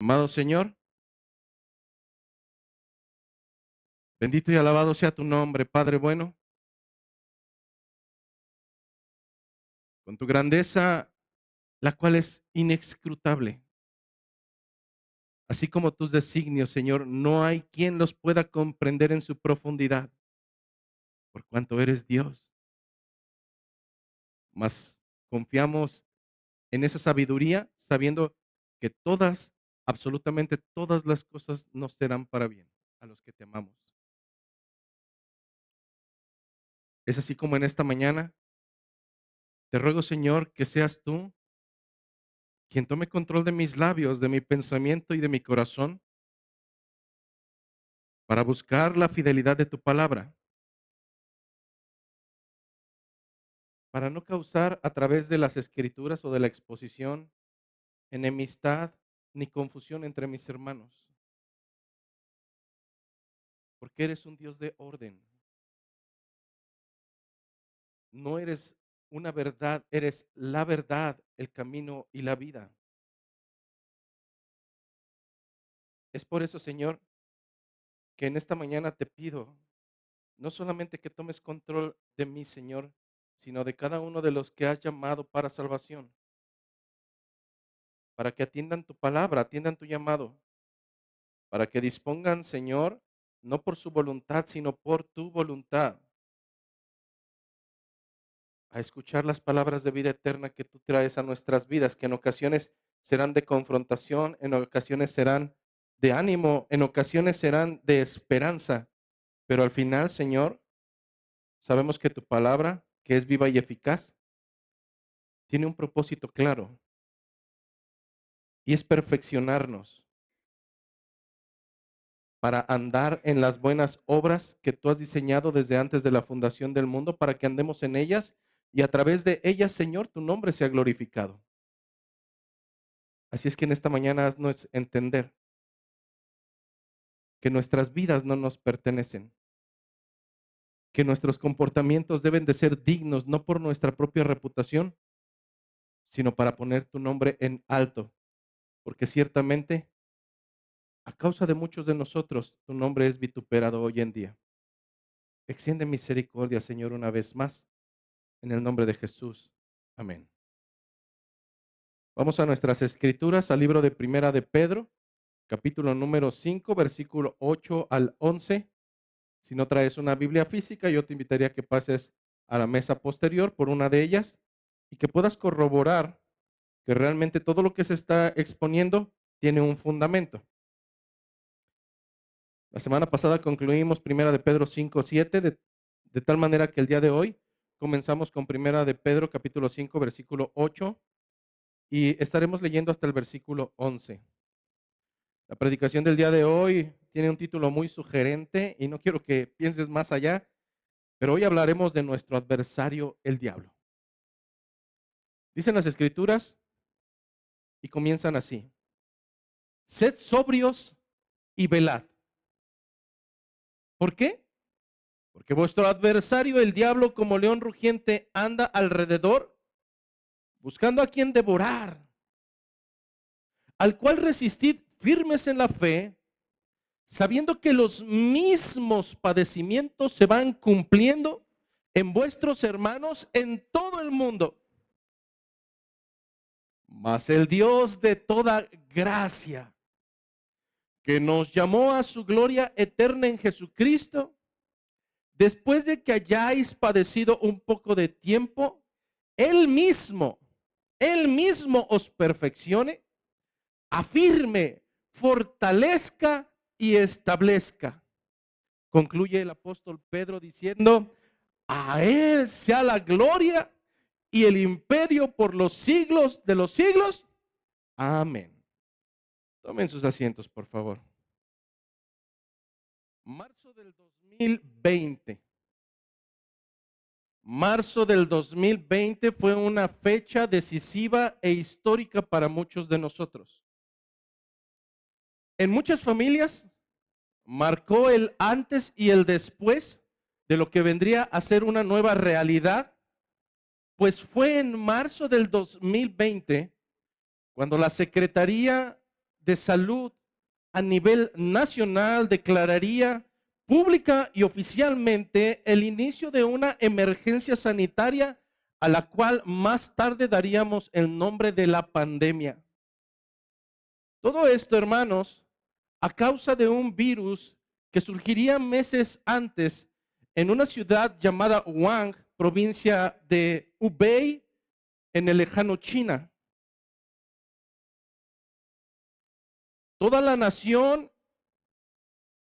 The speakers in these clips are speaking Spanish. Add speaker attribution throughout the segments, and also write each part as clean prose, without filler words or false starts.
Speaker 1: Amado Señor, bendito y alabado sea tu nombre, Padre bueno, con tu grandeza, la cual es inescrutable, así como tus designios, Señor, no hay quien los pueda comprender en su profundidad, por cuanto eres Dios. Mas confiamos en esa sabiduría, sabiendo que todas, absolutamente todas las cosas nos serán para bien a los que te amamos. Es así como en esta mañana te ruego, Señor, que seas tú quien tome control de mis labios, de mi pensamiento y de mi corazón para buscar la fidelidad de tu palabra, para no causar a través de las escrituras o de la exposición enemistad ni confusión entre mis hermanos, porque eres un Dios de orden. No eres una verdad, eres la verdad, el camino y la vida. Es por eso, Señor, que en esta mañana te pido no solamente que tomes control de mí, Señor, sino de cada uno de los que has llamado para salvación, para que atiendan tu palabra, atiendan tu llamado, para que dispongan, Señor, no por su voluntad, sino por tu voluntad, a escuchar las palabras de vida eterna que tú traes a nuestras vidas, que en ocasiones serán de confrontación, en ocasiones serán de ánimo, en ocasiones serán de esperanza, pero al final, Señor, sabemos que tu palabra, que es viva y eficaz, tiene un propósito claro y es perfeccionarnos para andar en las buenas obras que tú has diseñado desde antes de la fundación del mundo, para que andemos en ellas y a través de ellas, Señor, tu nombre sea glorificado. Así es que en esta mañana haznos entender que nuestras vidas no nos pertenecen, que nuestros comportamientos deben de ser dignos, no por nuestra propia reputación, sino para poner tu nombre en alto, porque ciertamente, a causa de muchos de nosotros, tu nombre es vituperado hoy en día. Extiende misericordia, Señor, una vez más, en el nombre de Jesús. Amén. Vamos a nuestras escrituras, al libro de Primera de Pedro, capítulo número 5, versículo 8 al 11. Si no traes una Biblia física, yo te invitaría a que pases a la mesa posterior por una de ellas y que puedas corroborar que realmente todo lo que se está exponiendo tiene un fundamento. La semana pasada concluimos Primera de Pedro 5, 7, de tal manera que el día de hoy comenzamos con Primera de Pedro capítulo 5, versículo 8 y estaremos leyendo hasta el versículo 11. La predicación del día de hoy tiene un título muy sugerente y no quiero que pienses más allá, pero hoy hablaremos de nuestro adversario, el diablo. Dicen las escrituras y comienzan así: sed sobrios y velad. ¿Por qué? Porque vuestro adversario, el diablo, como león rugiente, anda alrededor buscando a quien devorar, al cual resistid firmes en la fe, sabiendo que los mismos padecimientos se van cumpliendo en vuestros hermanos en todo el mundo. Mas el Dios de toda gracia, que nos llamó a su gloria eterna en Jesucristo, después de que hayáis padecido un poco de tiempo, Él mismo os perfeccione, afirme, fortalezca y establezca. Concluye el apóstol Pedro diciendo: a Él sea la gloria y el imperio por los siglos de los siglos. Amén. Tomen sus asientos, por favor. Marzo del 2020. Marzo del 2020 fue una fecha decisiva e histórica para muchos de nosotros. En muchas familias marcó el antes y el después de lo que vendría a ser una nueva realidad, pues fue en marzo del 2020 cuando la Secretaría de Salud a nivel nacional declararía pública y oficialmente el inicio de una emergencia sanitaria a la cual más tarde daríamos el nombre de la pandemia. Todo esto, hermanos, a causa de un virus que surgiría meses antes en una ciudad llamada Wuhan, provincia de Hubei, en el lejano China. Toda la nación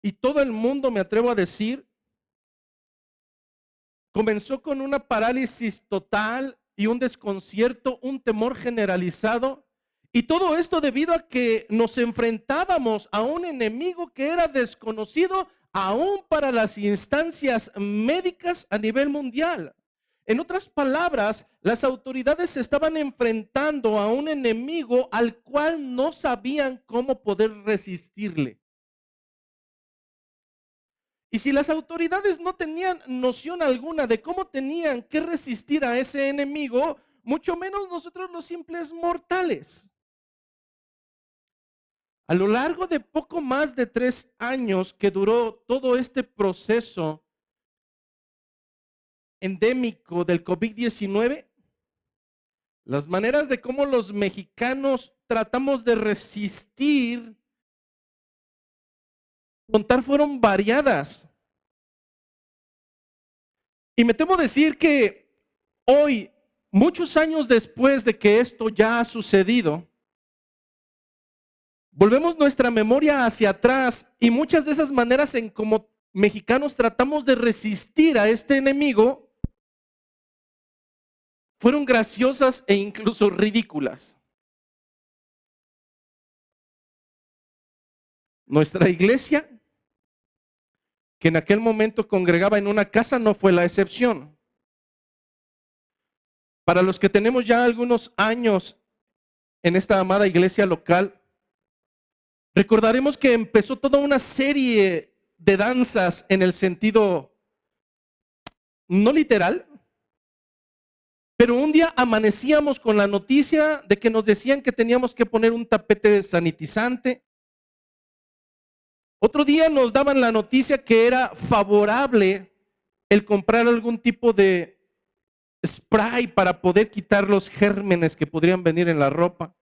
Speaker 1: y todo el mundo, me atrevo a decir, comenzó con una parálisis total y un desconcierto, un temor generalizado. Y todo esto debido a que nos enfrentábamos a un enemigo que era desconocido aún para las instancias médicas a nivel mundial. En otras palabras, las autoridades se estaban enfrentando a un enemigo al cual no sabían cómo poder resistirle. Y si las autoridades no tenían noción alguna de cómo tenían que resistir a ese enemigo, mucho menos nosotros los simples mortales. A lo largo de poco más de 3 años que duró todo este proceso endémico del COVID-19, las maneras de cómo los mexicanos tratamos de resistir, contar fueron variadas. Y me temo decir que hoy, muchos años después de que esto ya ha sucedido, volvemos nuestra memoria hacia atrás y muchas de esas maneras en como mexicanos tratamos de resistir a este enemigo fueron graciosas e incluso ridículas. Nuestra iglesia, que en aquel momento congregaba en una casa, no fue la excepción. Para los que tenemos ya algunos años en esta amada iglesia local, recordaremos que empezó toda una serie de danzas en el sentido no literal, pero un día amanecíamos con la noticia de que nos decían que teníamos que poner un tapete sanitizante. Otro día nos daban la noticia que era favorable el comprar algún tipo de spray para poder quitar los gérmenes que podrían venir en la ropa.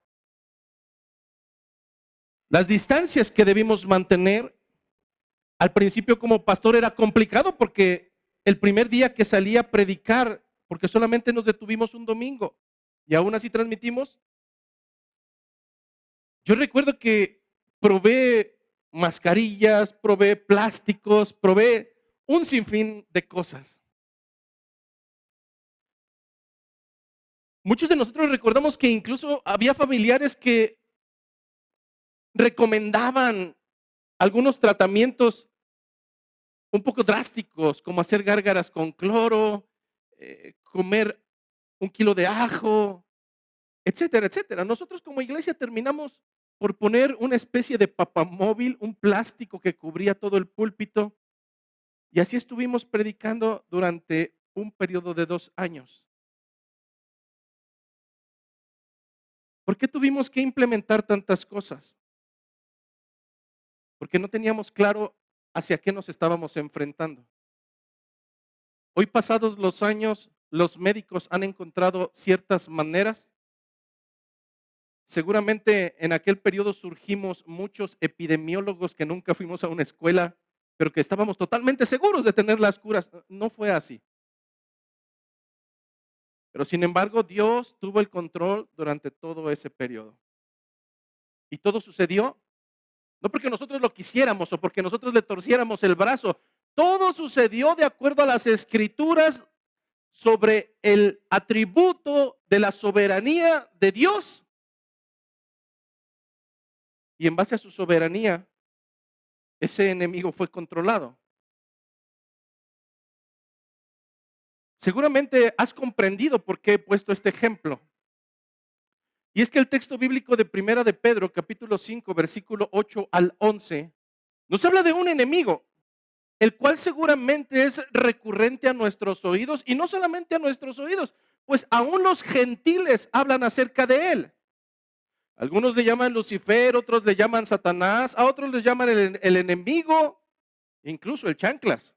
Speaker 1: Las distancias que debimos mantener, al principio como pastor era complicado porque el primer día que salí a predicar, porque solamente nos detuvimos un domingo y aún así transmitimos, yo recuerdo que probé mascarillas, probé plásticos, probé un sinfín de cosas. Muchos de nosotros recordamos que incluso había familiares que recomendaban algunos tratamientos un poco drásticos, como hacer gárgaras con cloro, comer 1 kilo de ajo, etcétera, etcétera. Nosotros como iglesia terminamos por poner una especie de papamóvil, un plástico que cubría todo el púlpito, y así estuvimos predicando durante un periodo de 2 años. ¿Por qué tuvimos que implementar tantas cosas? Porque no teníamos claro hacia qué nos estábamos enfrentando. Hoy, pasados los años, los médicos han encontrado ciertas maneras. Seguramente en aquel periodo surgimos muchos epidemiólogos que nunca fuimos a una escuela, pero que estábamos totalmente seguros de tener las curas. No fue así. Pero sin embargo, Dios tuvo el control durante todo ese periodo. Y todo sucedió no porque nosotros lo quisiéramos o porque nosotros le torciéramos el brazo. Todo sucedió de acuerdo a las escrituras sobre el atributo de la soberanía de Dios. Y en base a su soberanía, ese enemigo fue controlado. Seguramente has comprendido por qué he puesto este ejemplo. Y es que el texto bíblico de Primera de Pedro, capítulo 5, versículo 8 al 11, nos habla de un enemigo, el cual seguramente es recurrente a nuestros oídos, y no solamente a nuestros oídos, pues aún los gentiles hablan acerca de él. Algunos le llaman Lucifer, otros le llaman Satanás, a otros les llaman el enemigo, incluso el chanclas.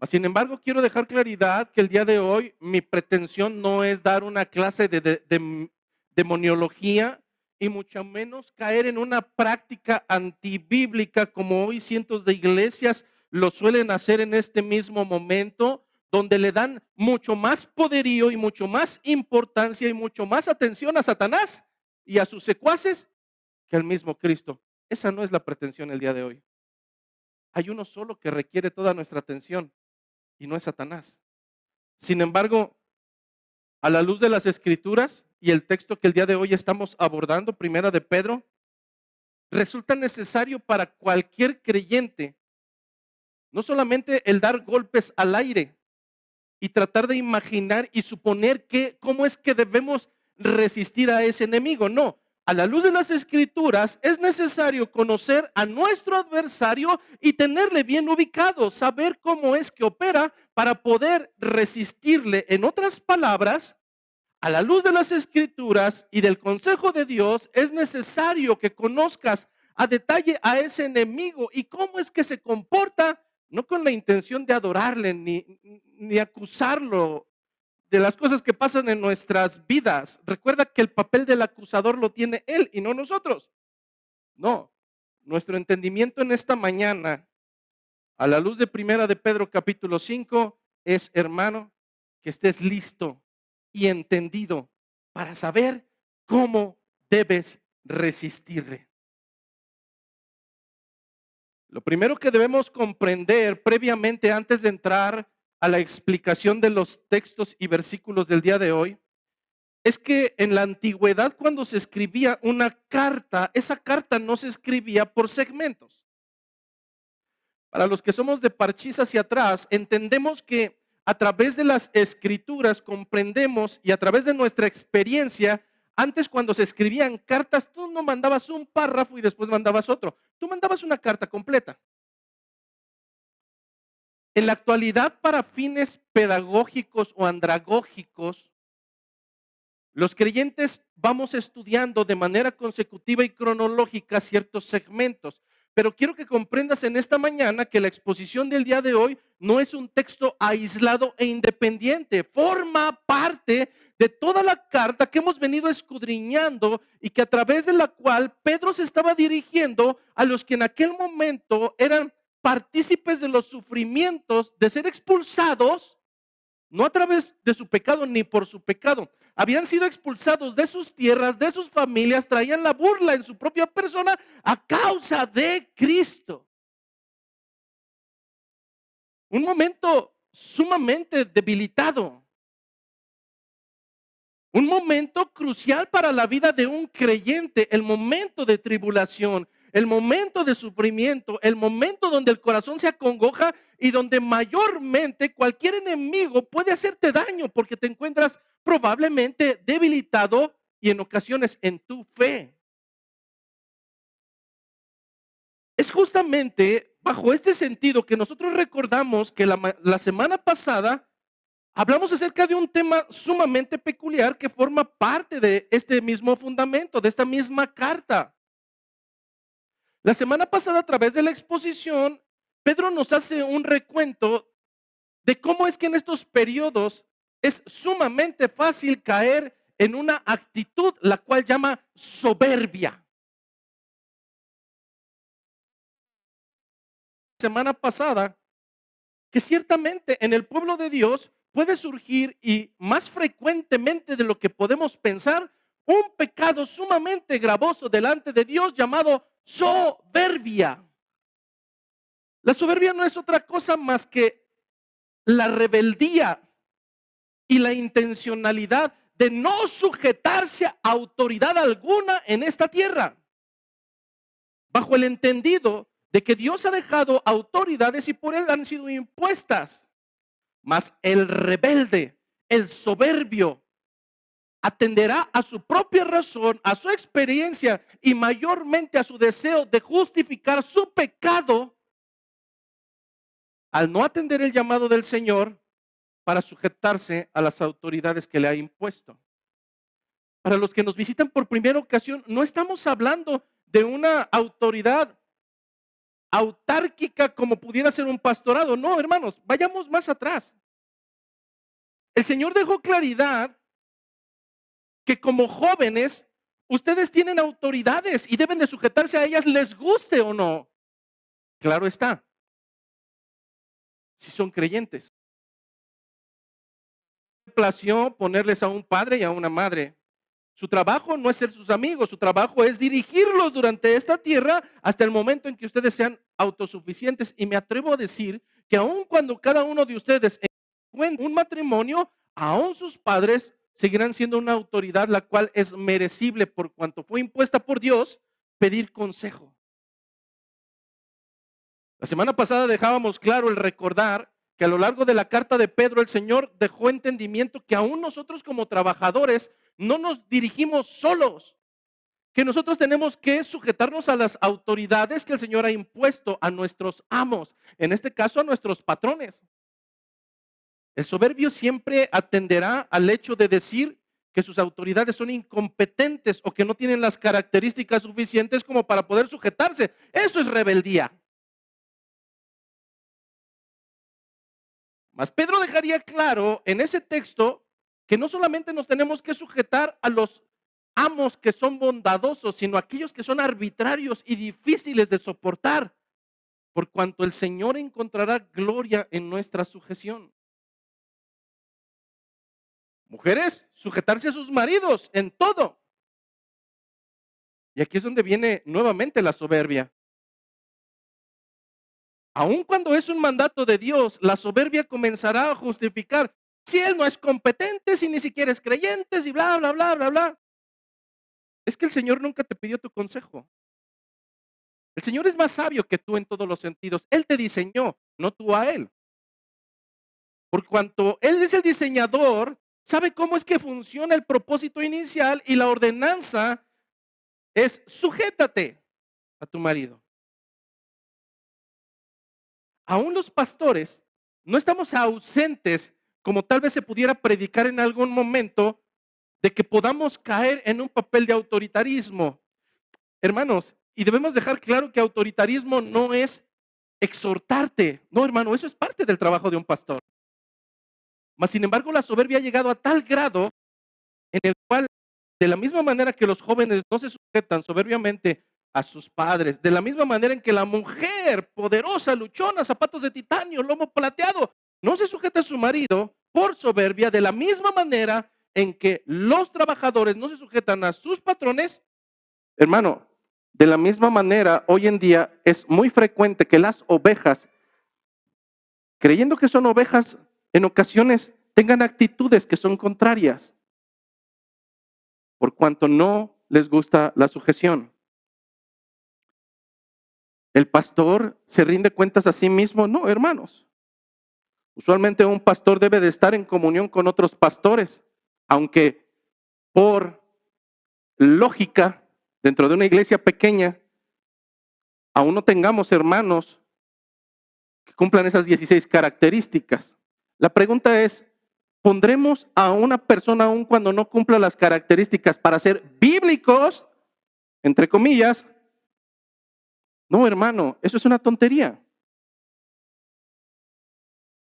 Speaker 1: Sin embargo, quiero dejar claridad que el día de hoy mi pretensión no es dar una clase de demoniología y mucho menos caer en una práctica antibíblica como hoy cientos de iglesias lo suelen hacer en este mismo momento, donde le dan mucho más poderío y mucho más importancia y mucho más atención a Satanás y a sus secuaces que al mismo Cristo. Esa no es la pretensión el día de hoy. Hay uno solo que requiere toda nuestra atención y no es Satanás. Sin embargo, a la luz de las Escrituras y el texto que el día de hoy estamos abordando, Primera de Pedro, resulta necesario para cualquier creyente no solamente el dar golpes al aire y tratar de imaginar y suponer cómo es que debemos resistir a ese enemigo. No, a la luz de las Escrituras es necesario conocer a nuestro adversario y tenerle bien ubicado, saber cómo es que opera para poder resistirle. En otras palabras, a la luz de las Escrituras y del consejo de Dios, es necesario que conozcas a detalle a ese enemigo y cómo es que se comporta, no con la intención de adorarle ni acusarlo de las cosas que pasan en nuestras vidas. Recuerda que el papel del acusador lo tiene él y no nosotros. No, nuestro entendimiento en esta mañana, a la luz de Primera de Pedro capítulo 5, es, hermano, que estés listo y entendido para saber cómo debes resistirle. Lo primero que debemos comprender previamente antes de entrar a la explicación de los textos y versículos del día de hoy es que en la antigüedad, cuando se escribía una carta, esa carta no se escribía por segmentos. Para los que somos de parchís hacia atrás, entendemos que a través de las Escrituras comprendemos y a través de nuestra experiencia, antes cuando se escribían cartas, tú no mandabas un párrafo y después mandabas otro. Tú mandabas una carta completa. En la actualidad, para fines pedagógicos o andragógicos, los creyentes vamos estudiando de manera consecutiva y cronológica ciertos segmentos. Pero quiero que comprendas en esta mañana que la exposición del día de hoy no es un texto aislado e independiente. Forma parte de toda la carta que hemos venido escudriñando y que a través de la cual Pedro se estaba dirigiendo a los que en aquel momento eran partícipes de los sufrimientos de ser expulsados, no a través de su pecado ni por su pecado. Habían sido expulsados de sus tierras, de sus familias, traían la burla en su propia persona a causa de Cristo. Un momento sumamente debilitado. Un momento crucial para la vida de un creyente, el momento de tribulación, el momento de sufrimiento, el momento donde el corazón se acongoja y donde mayormente cualquier enemigo puede hacerte daño porque te encuentras probablemente debilitado y en ocasiones en tu fe. Es justamente bajo este sentido que nosotros recordamos que la semana pasada hablamos acerca de un tema sumamente peculiar que forma parte de este mismo fundamento, de esta misma carta. La semana pasada, a través de la exposición, Pedro nos hace un recuento de cómo es que en estos periodos es sumamente fácil caer en una actitud la cual llama soberbia. Semana pasada, que ciertamente en el pueblo de Dios puede surgir, y más frecuentemente de lo que podemos pensar, un pecado sumamente gravoso delante de Dios llamado soberbia. La soberbia no es otra cosa más que la rebeldía y la intencionalidad de no sujetarse a autoridad alguna en esta tierra, bajo el entendido de que Dios ha dejado autoridades y por él han sido impuestas. Mas el rebelde, el soberbio, atenderá a su propia razón, a su experiencia y mayormente a su deseo de justificar su pecado al no atender el llamado del Señor para sujetarse a las autoridades que le ha impuesto. para los que nos visitan por primera ocasión, no estamos hablando de una autoridad autárquica como pudiera ser un pastorado. No, hermanos, vayamos más atrás. El Señor dejó claridad que como jóvenes, ustedes tienen autoridades y deben de sujetarse a ellas, les guste o no. Claro está, si son creyentes. Plació ponerles a un padre y a una madre. Su trabajo no es ser sus amigos, su trabajo es dirigirlos durante esta tierra hasta el momento en que ustedes sean autosuficientes. Y me atrevo a decir que aun cuando cada uno de ustedes encuentre un matrimonio, aún sus padres seguirán siendo una autoridad la cual es merecible por cuanto fue impuesta por Dios pedir consejo. La semana pasada dejábamos claro el recordar que a lo largo de la carta de Pedro el Señor dejó entendimiento que aún nosotros como trabajadores no nos dirigimos solos, que nosotros tenemos que sujetarnos a las autoridades que el Señor ha impuesto a nuestros amos, en este caso a nuestros patrones. El soberbio siempre atenderá al hecho de decir que sus autoridades son incompetentes o que no tienen las características suficientes como para poder sujetarse. Eso es rebeldía. Mas Pedro dejaría claro en ese texto que no solamente nos tenemos que sujetar a los amos que son bondadosos, sino a aquellos que son arbitrarios y difíciles de soportar, por cuanto el Señor encontrará gloria en nuestra sujeción. Mujeres, sujetarse a sus maridos en todo. Y aquí es donde viene nuevamente la soberbia. Aun cuando es un mandato de Dios, la soberbia comenzará a justificar. Si él no es competente, si ni siquiera es creyente, si bla, bla, bla, bla, bla. Es que el Señor nunca te pidió tu consejo. El Señor es más sabio que tú en todos los sentidos. Él te diseñó, no tú a Él. Por cuanto Él es el diseñador, sabe cómo es que funciona el propósito inicial y la ordenanza es sujétate a tu marido. Aún los pastores no estamos ausentes, como tal vez se pudiera predicar en algún momento, de que podamos caer en un papel de autoritarismo. Hermanos, y debemos dejar claro que autoritarismo no es exhortarte. No, hermano, eso es parte del trabajo de un pastor. Mas, sin embargo, la soberbia ha llegado a tal grado en el cual, de la misma manera que los jóvenes no se sujetan soberbiamente a sus padres, de la misma manera en que la mujer poderosa, luchona, zapatos de titanio, lomo plateado, no se sujeta a su marido por soberbia, de la misma manera en que los trabajadores no se sujetan a sus patrones, hermano, de la misma manera hoy en día es muy frecuente que las ovejas, creyendo que son ovejas, en ocasiones tengan actitudes que son contrarias, por cuanto no les gusta la sujeción. ¿El pastor se rinde cuentas a sí mismo? No, hermanos. Usualmente un pastor debe de estar en comunión con otros pastores, aunque por lógica, dentro de una iglesia pequeña, aún no tengamos hermanos que cumplan esas 16 características. La pregunta es, ¿pondremos a una persona aún cuando no cumpla las características para ser bíblicos, entre comillas? No, hermano, eso es una tontería.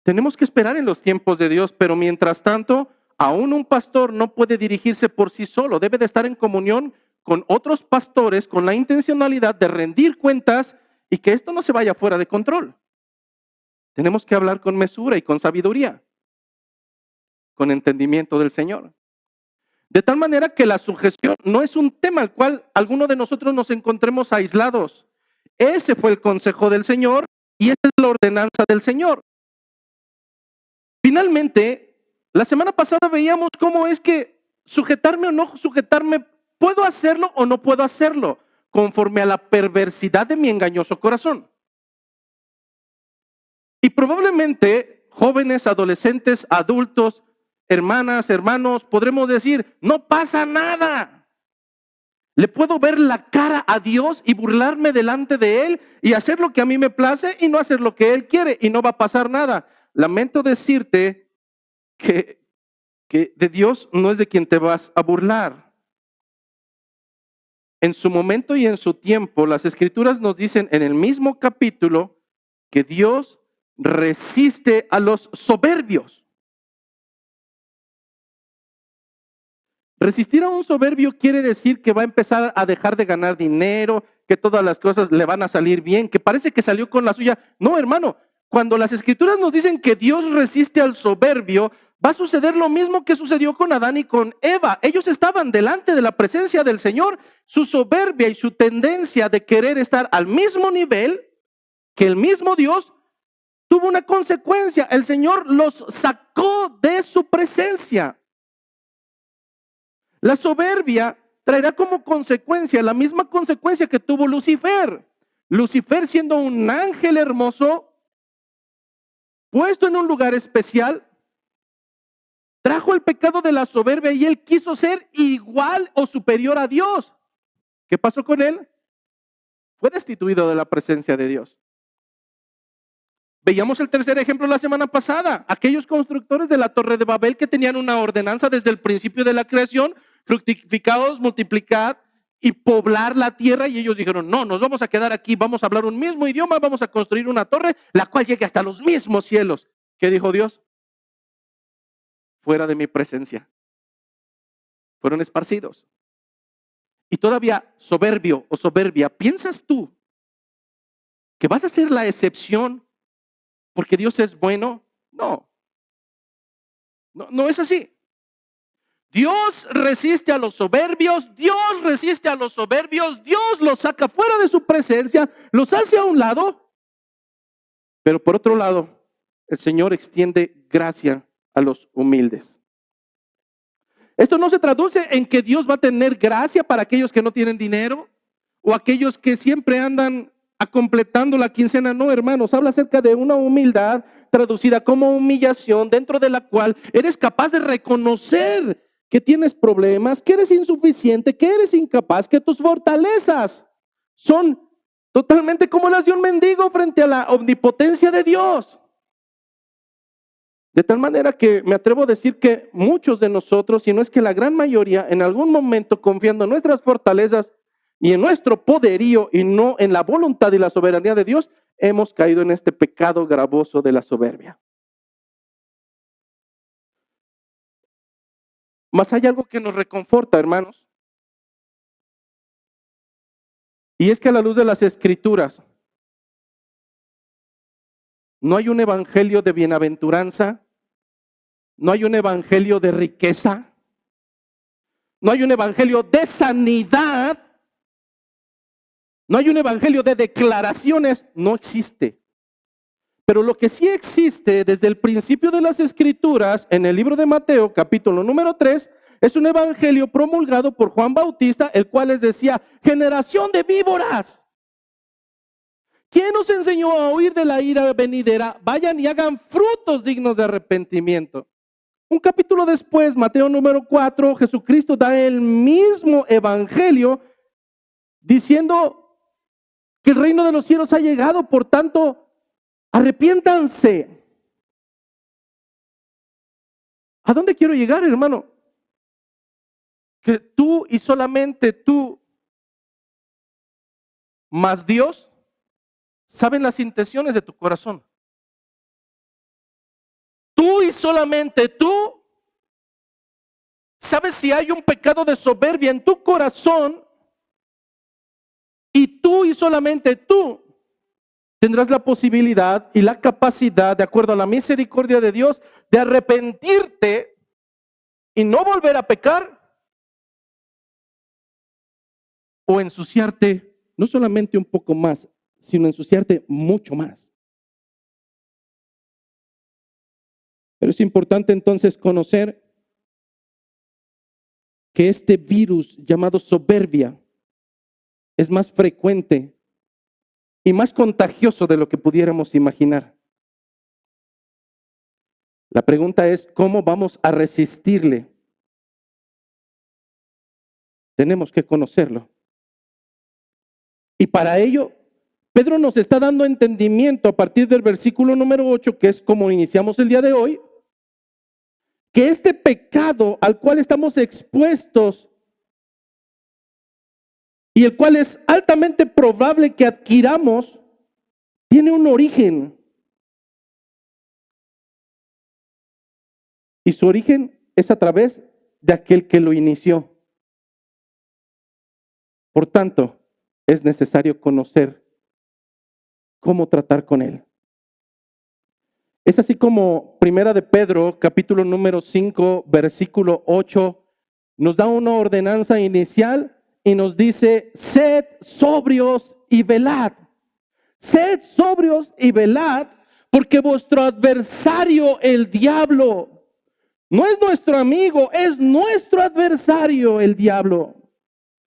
Speaker 1: Tenemos que esperar en los tiempos de Dios, pero mientras tanto, aún un pastor no puede dirigirse por sí solo. Debe de estar en comunión con otros pastores con la intencionalidad de rendir cuentas y que esto no se vaya fuera de control. Tenemos que hablar con mesura y con sabiduría, con entendimiento del Señor. De tal manera que la sujeción no es un tema al cual alguno de nosotros nos encontremos aislados. Ese fue el consejo del Señor y esa es la ordenanza del Señor. Finalmente, la semana pasada veíamos cómo es que sujetarme o no sujetarme, ¿puedo hacerlo o no puedo hacerlo? Conforme a la perversidad de mi engañoso corazón. Y probablemente jóvenes, adolescentes, adultos, hermanas, hermanos, podremos decir, no pasa nada. Le puedo ver la cara a Dios y burlarme delante de Él y hacer lo que a mí me place y no hacer lo que Él quiere y no va a pasar nada. Lamento decirte que de Dios no es de quien te vas a burlar. En su momento y en su tiempo, las Escrituras nos dicen en el mismo capítulo que Dios resiste a los soberbios. Resistir a un soberbio quiere decir que va a empezar a dejar de ganar dinero, que todas las cosas le van a salir bien, que parece que salió con la suya. No, hermano, cuando las Escrituras nos dicen que Dios resiste al soberbio, va a suceder lo mismo que sucedió con Adán y con Eva. Ellos estaban delante de la presencia del Señor. Su soberbia y su tendencia de querer estar al mismo nivel que el mismo Dios tuvo una consecuencia. El Señor los sacó de su presencia. La soberbia traerá como consecuencia la misma consecuencia que tuvo Lucifer. Lucifer, siendo un ángel hermoso, puesto en un lugar especial, trajo el pecado de la soberbia y él quiso ser igual o superior a Dios. ¿Qué pasó con él? Fue destituido de la presencia de Dios. Veíamos el tercer ejemplo la semana pasada. Aquellos constructores de la Torre de Babel que tenían una ordenanza desde el principio de la creación: fructificaos, multiplicad y poblar la tierra. Y ellos dijeron: no, nos vamos a quedar aquí, vamos a hablar un mismo idioma, vamos a construir una torre, la cual llegue hasta los mismos cielos. ¿Qué dijo Dios? Fuera de mi presencia. Fueron esparcidos. Y todavía soberbio o soberbia, ¿piensas tú que vas a ser la excepción porque Dios es bueno? No, no es así. Dios resiste a los soberbios, Dios resiste a los soberbios, Dios los saca fuera de su presencia, los hace a un lado, pero por otro lado, el Señor extiende gracia a los humildes. Esto no se traduce en que Dios va a tener gracia para aquellos que no tienen dinero o aquellos que siempre andan completando la quincena. No, hermanos, habla acerca de una humildad traducida como humillación, dentro de la cual eres capaz de reconocer que tienes problemas, que eres insuficiente, que eres incapaz, que tus fortalezas son totalmente como las de un mendigo frente a la omnipotencia de Dios. De tal manera que me atrevo a decir que muchos de nosotros, si no es que la gran mayoría, en algún momento, confiando en nuestras fortalezas y en nuestro poderío y no en la voluntad y la soberanía de Dios, hemos caído en este pecado gravoso de la soberbia. Mas hay algo que nos reconforta, hermanos. Y es que a la luz de las Escrituras, no hay un evangelio de bienaventuranza, no hay un evangelio de riqueza, no hay un evangelio de sanidad, no hay un evangelio de declaraciones, no existe. Pero lo que sí existe desde el principio de las Escrituras, en el libro de Mateo, capítulo número 3, es un evangelio promulgado por Juan Bautista, el cual les decía: generación de víboras, ¿quién nos enseñó a huir de la ira venidera? Vayan y hagan frutos dignos de arrepentimiento. Un capítulo después, Mateo número 4, Jesucristo da el mismo evangelio diciendo que el reino de los cielos ha llegado, por tanto, arrepiéntanse. ¿A dónde quiero llegar, hermano? Que tú y solamente tú, más Dios, saben las intenciones de tu corazón. Tú y solamente tú sabes si hay un pecado de soberbia en tu corazón, y tú y solamente tú tendrás la posibilidad y la capacidad, de acuerdo a la misericordia de Dios, de arrepentirte y no volver a pecar o ensuciarte, no solamente un poco más, sino ensuciarte mucho más. Pero es importante entonces conocer que este virus llamado soberbia es más frecuente y más contagioso de lo que pudiéramos imaginar. La pregunta es: ¿cómo vamos a resistirle? Tenemos que conocerlo. Y para ello, Pedro nos está dando entendimiento a partir del versículo número 8, que es como iniciamos el día de hoy, que este pecado al cual estamos expuestos y el cual es altamente probable que adquiramos, tiene un origen. Y su origen es a través de aquel que lo inició. Por tanto, es necesario conocer cómo tratar con él. Es así como Primera de Pedro, capítulo número 5, versículo 8, nos da una ordenanza inicial y nos dice: sed sobrios y velad. Sed sobrios y velad, porque vuestro adversario, el diablo, no es nuestro amigo, es nuestro adversario, el diablo.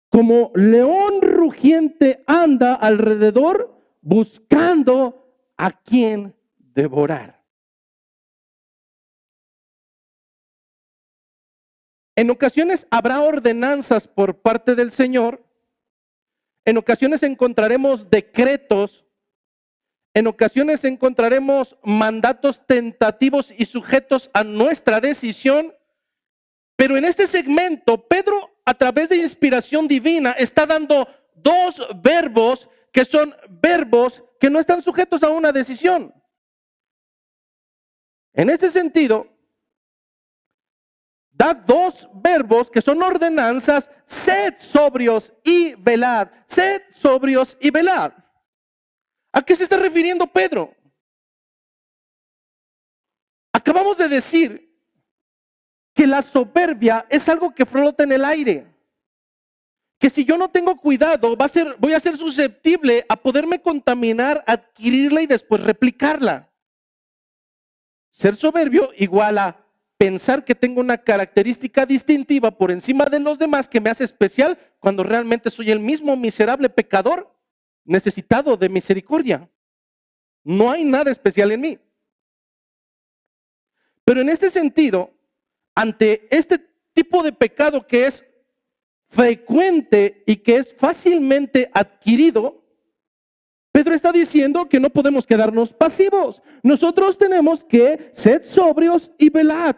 Speaker 1: Como león rugiente anda alrededor buscando a quien devorar. En ocasiones habrá ordenanzas por parte del Señor. En ocasiones encontraremos decretos. En ocasiones encontraremos mandatos tentativos y sujetos a nuestra decisión. Pero en este segmento, Pedro, a través de inspiración divina, está dando dos verbos que son verbos que no están sujetos a una decisión. En este sentido, da dos verbos que son ordenanzas: sed sobrios y velad. Sed sobrios y velad. ¿A qué se está refiriendo Pedro? Acabamos de decir que la soberbia es algo que flota en el aire. Que si yo no tengo cuidado, voy a ser susceptible a poderme contaminar, adquirirla y después replicarla. Ser soberbio igual a pensar que tengo una característica distintiva por encima de los demás que me hace especial, cuando realmente soy el mismo miserable pecador necesitado de misericordia. No hay nada especial en mí. Pero en este sentido, ante este tipo de pecado que es frecuente y que es fácilmente adquirido, Pedro está diciendo que no podemos quedarnos pasivos. Nosotros tenemos que ser sobrios y velad.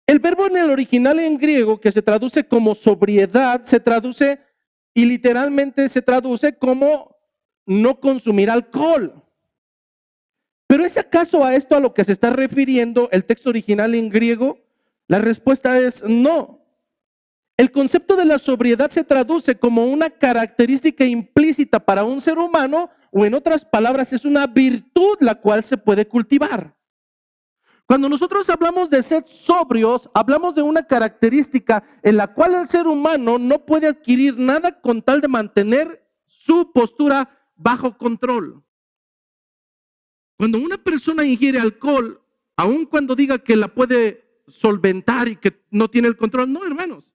Speaker 1: El verbo en el original en griego, que se traduce como sobriedad, se traduce y literalmente se traduce como no consumir alcohol. ¿Pero es acaso a esto a lo que se está refiriendo el texto original en griego? La respuesta es no. El concepto de la sobriedad se traduce como una característica implícita para un ser humano, o en otras palabras, es una virtud la cual se puede cultivar. Cuando nosotros hablamos de ser sobrios, hablamos de una característica en la cual el ser humano no puede adquirir nada con tal de mantener su postura bajo control. Cuando una persona ingiere alcohol, aun cuando diga que la puede solventar y que no tiene el control, no, hermanos.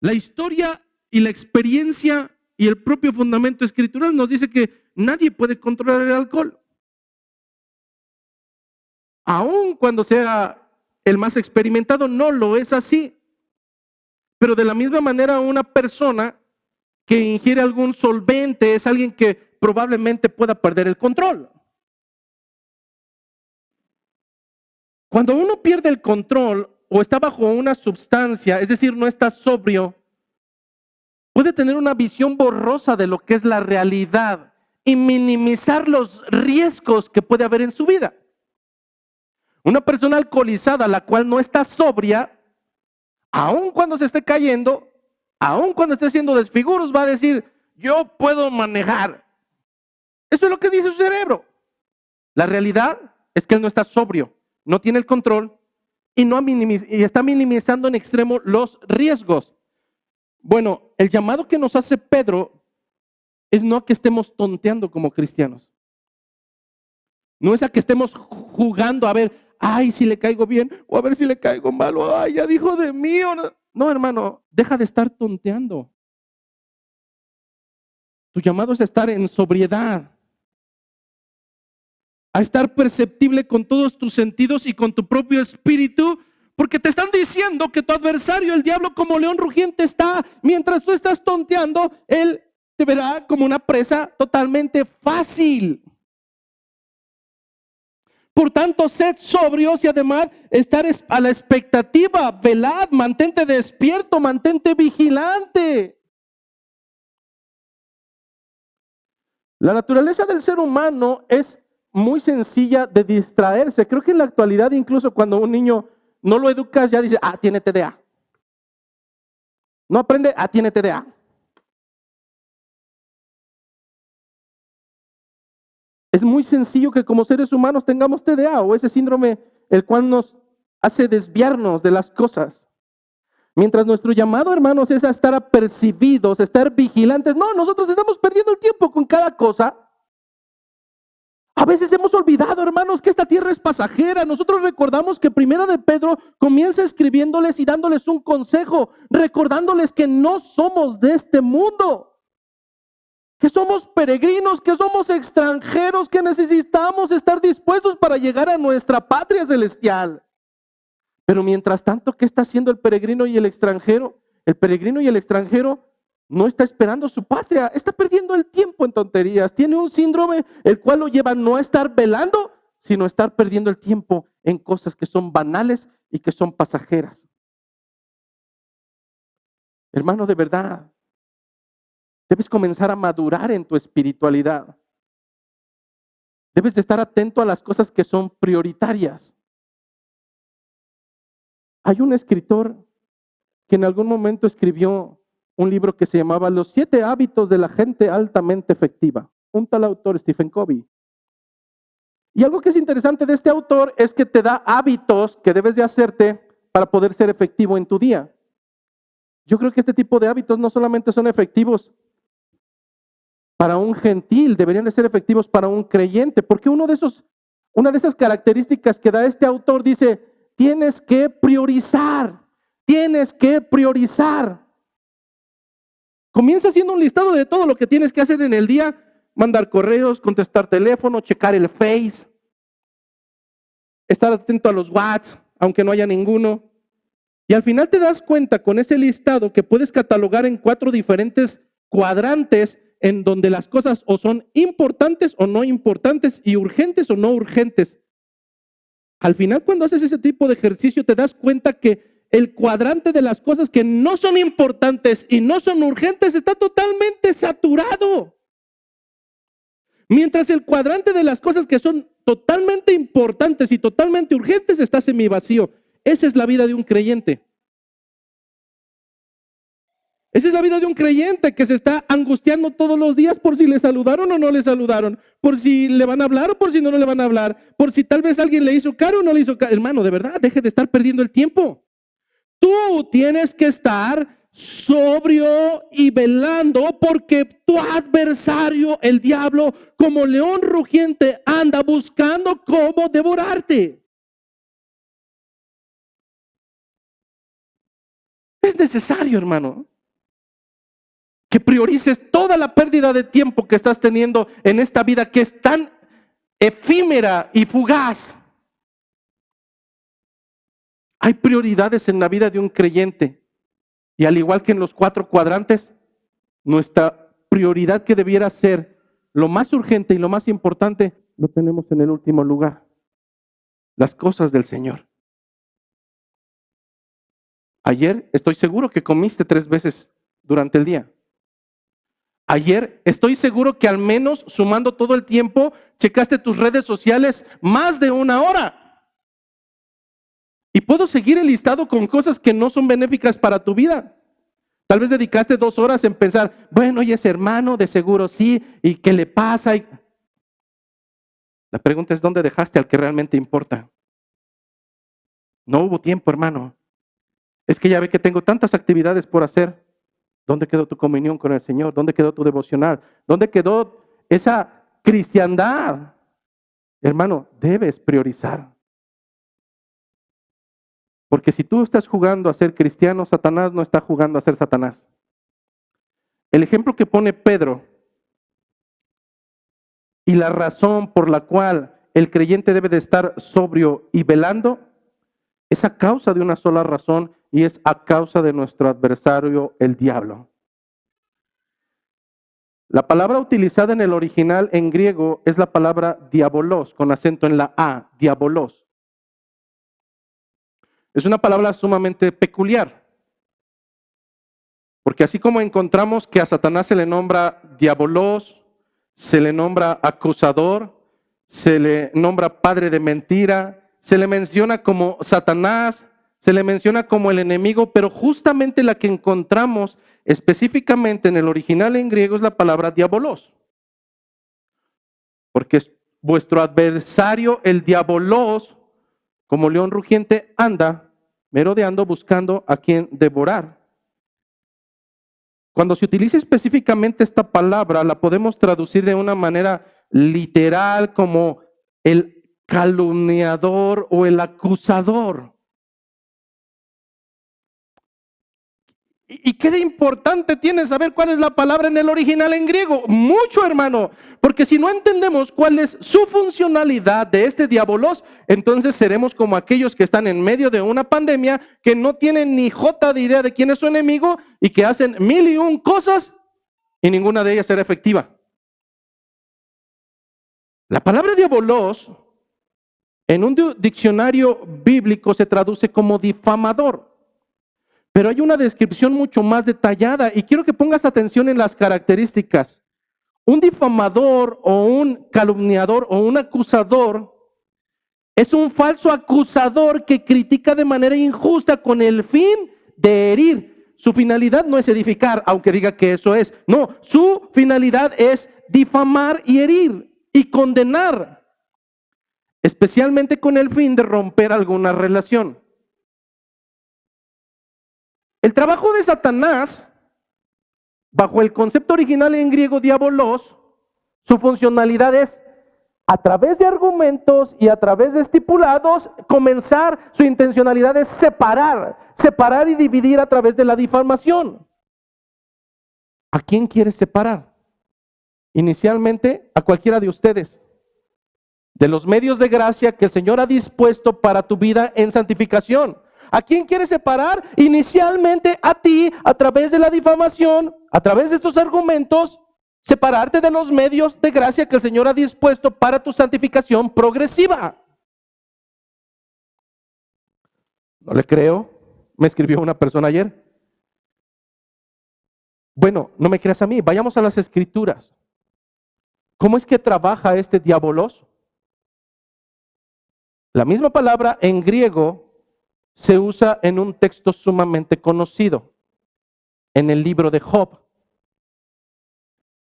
Speaker 1: La historia y la experiencia y el propio fundamento escritural nos dice que nadie puede controlar el alcohol. Aun cuando sea el más experimentado, no lo es así. Pero de la misma manera, una persona que ingiere algún solvente es alguien que probablemente pueda perder el control. Cuando uno pierde el control o está bajo una sustancia, es decir, no está sobrio, puede tener una visión borrosa de lo que es la realidad y minimizar los riesgos que puede haber en su vida. Una persona alcoholizada, la cual no está sobria, aun cuando se esté cayendo, aun cuando esté haciendo desfiguros, va a decir: yo puedo manejar. Eso es lo que dice su cerebro. La realidad es que él no está sobrio, no tiene el control y está minimizando en extremo los riesgos. Bueno, el llamado que nos hace Pedro es no a que estemos tonteando como cristianos. No es a que estemos jugando a ver, ay, si le caigo bien, o a ver si le caigo mal, o ay, ya dijo de mí. O no. No, hermano, deja de estar tonteando. Tu llamado es a estar en sobriedad, a estar perceptible con todos tus sentidos y con tu propio espíritu, porque te están diciendo que tu adversario, el diablo, como león rugiente está. Mientras tú estás tonteando, él te verá como una presa totalmente fácil. Por tanto, sed sobrios y además estar a la expectativa, velad, mantente despierto, mantente vigilante. La naturaleza del ser humano es muy sencilla de distraerse. Creo que en la actualidad, incluso cuando un niño no lo educas, ya dice, tiene TDA. No aprende, tiene TDA. Es muy sencillo que como seres humanos tengamos TDA o ese síndrome el cual nos hace desviarnos de las cosas. Mientras nuestro llamado, hermanos, es a estar apercibidos, estar vigilantes. No, nosotros estamos perdiendo el tiempo con cada cosa. A veces hemos olvidado, hermanos, que esta tierra es pasajera. Nosotros recordamos que Primera de Pedro comienza escribiéndoles y dándoles un consejo, recordándoles que no somos de este mundo, que somos peregrinos, que somos extranjeros, que necesitamos estar dispuestos para llegar a nuestra patria celestial. Pero mientras tanto, ¿qué está haciendo el peregrino y el extranjero? El peregrino y el extranjero no está esperando su patria, está perdiendo el tiempo en tonterías. Tiene un síndrome el cual lo lleva no a estar velando, sino a estar perdiendo el tiempo en cosas que son banales y que son pasajeras. Hermano, de verdad, debes comenzar a madurar en tu espiritualidad. Debes de estar atento a las cosas que son prioritarias. Hay un escritor que en algún momento escribió un libro que se llamaba Los 7 hábitos de la gente altamente efectiva. Un tal autor, Stephen Covey. Y algo que es interesante de este autor es que te da hábitos que debes de hacerte para poder ser efectivo en tu día. Yo creo que este tipo de hábitos no solamente son efectivos para un gentil, deberían de ser efectivos para un creyente, porque una de esas características que da este autor dice, tienes que priorizar, tienes que priorizar. Comienza haciendo un listado de todo lo que tienes que hacer en el día, mandar correos, contestar teléfono, checar el Face, estar atento a los WhatsApp, aunque no haya ninguno. Y al final te das cuenta con ese listado que puedes catalogar en 4 diferentes cuadrantes en donde las cosas o son importantes o no importantes y urgentes o no urgentes. Al final, cuando haces ese tipo de ejercicio, te das cuenta que el cuadrante de las cosas que no son importantes y no son urgentes está totalmente saturado. Mientras el cuadrante de las cosas que son totalmente importantes y totalmente urgentes está semivacío. Esa es la vida de un creyente. Esa es la vida de un creyente que se está angustiando todos los días por si le saludaron o no le saludaron, por si le van a hablar o por si no le van a hablar, por si tal vez alguien le hizo caro o no le hizo caro. Hermano, de verdad, deje de estar perdiendo el tiempo. Tú tienes que estar sobrio y velando porque tu adversario, el diablo, como león rugiente, anda buscando cómo devorarte. Es necesario, hermano, que priorices toda la pérdida de tiempo que estás teniendo en esta vida que es tan efímera y fugaz. Hay prioridades en la vida de un creyente y al igual que en los 4 cuadrantes, nuestra prioridad que debiera ser lo más urgente y lo más importante, lo tenemos en el último lugar. Las cosas del Señor. Ayer estoy seguro que comiste 3 veces durante el día. Ayer estoy seguro que al menos sumando todo el tiempo, checaste tus redes sociales más de 1 hora. Y puedo seguir el listado con cosas que no son benéficas para tu vida. Tal vez dedicaste 2 horas en pensar, bueno, y ese hermano de seguro sí, ¿y qué le pasa? La pregunta es, ¿dónde dejaste al que realmente importa? No hubo tiempo, hermano. Es que ya ve que tengo tantas actividades por hacer. ¿Dónde quedó tu comunión con el Señor? ¿Dónde quedó tu devocional? ¿Dónde quedó esa cristiandad? Hermano, debes priorizar. Porque si tú estás jugando a ser cristiano, Satanás no está jugando a ser Satanás. El ejemplo que pone Pedro y la razón por la cual el creyente debe de estar sobrio y velando es a causa de una sola razón y es a causa de nuestro adversario, el diablo. La palabra utilizada en el original en griego es la palabra diabolos, con acento en la A, diabolos. Es una palabra sumamente peculiar, porque así como encontramos que a Satanás se le nombra diabolos, se le nombra acusador, se le nombra padre de mentira, se le menciona como Satanás, se le menciona como el enemigo, pero justamente la que encontramos específicamente en el original en griego es la palabra diabolos. Porque es vuestro adversario, el diabolos, como león rugiente, anda merodeando buscando a quien devorar. Cuando se utiliza específicamente esta palabra, la podemos traducir de una manera literal como el calumniador o el acusador. ¿Y qué de importante tiene saber cuál es la palabra en el original en griego? Mucho, hermano, porque si no entendemos cuál es su funcionalidad de este diabolos, entonces seremos como aquellos que están en medio de una pandemia, que no tienen ni jota de idea de quién es su enemigo y que hacen 1001 cosas y ninguna de ellas será efectiva. La palabra diabolos en un diccionario bíblico se traduce como difamador. Pero hay una descripción mucho más detallada y quiero que pongas atención en las características. Un difamador o un calumniador o un acusador es un falso acusador que critica de manera injusta con el fin de herir. Su finalidad no es edificar, aunque diga que eso es. No, su finalidad es difamar y herir y condenar, especialmente con el fin de romper alguna relación. El trabajo de Satanás, bajo el concepto original en griego diabolos, su funcionalidad es, a través de argumentos y a través de estipulados, comenzar, su intencionalidad es separar y dividir a través de la difamación. ¿A quién quieres separar? Inicialmente, a cualquiera de ustedes, de los medios de gracia que el Señor ha dispuesto para tu vida en santificación. ¿A quién quieres separar? Inicialmente a ti, a través de la difamación, a través de estos argumentos, separarte de los medios de gracia que el Señor ha dispuesto para tu santificación progresiva. No le creo, me escribió una persona ayer. Bueno, no me creas a mí, vayamos a las Escrituras. ¿Cómo es que trabaja este diabolos? La misma palabra en griego se usa en un texto sumamente conocido, en el libro de Job.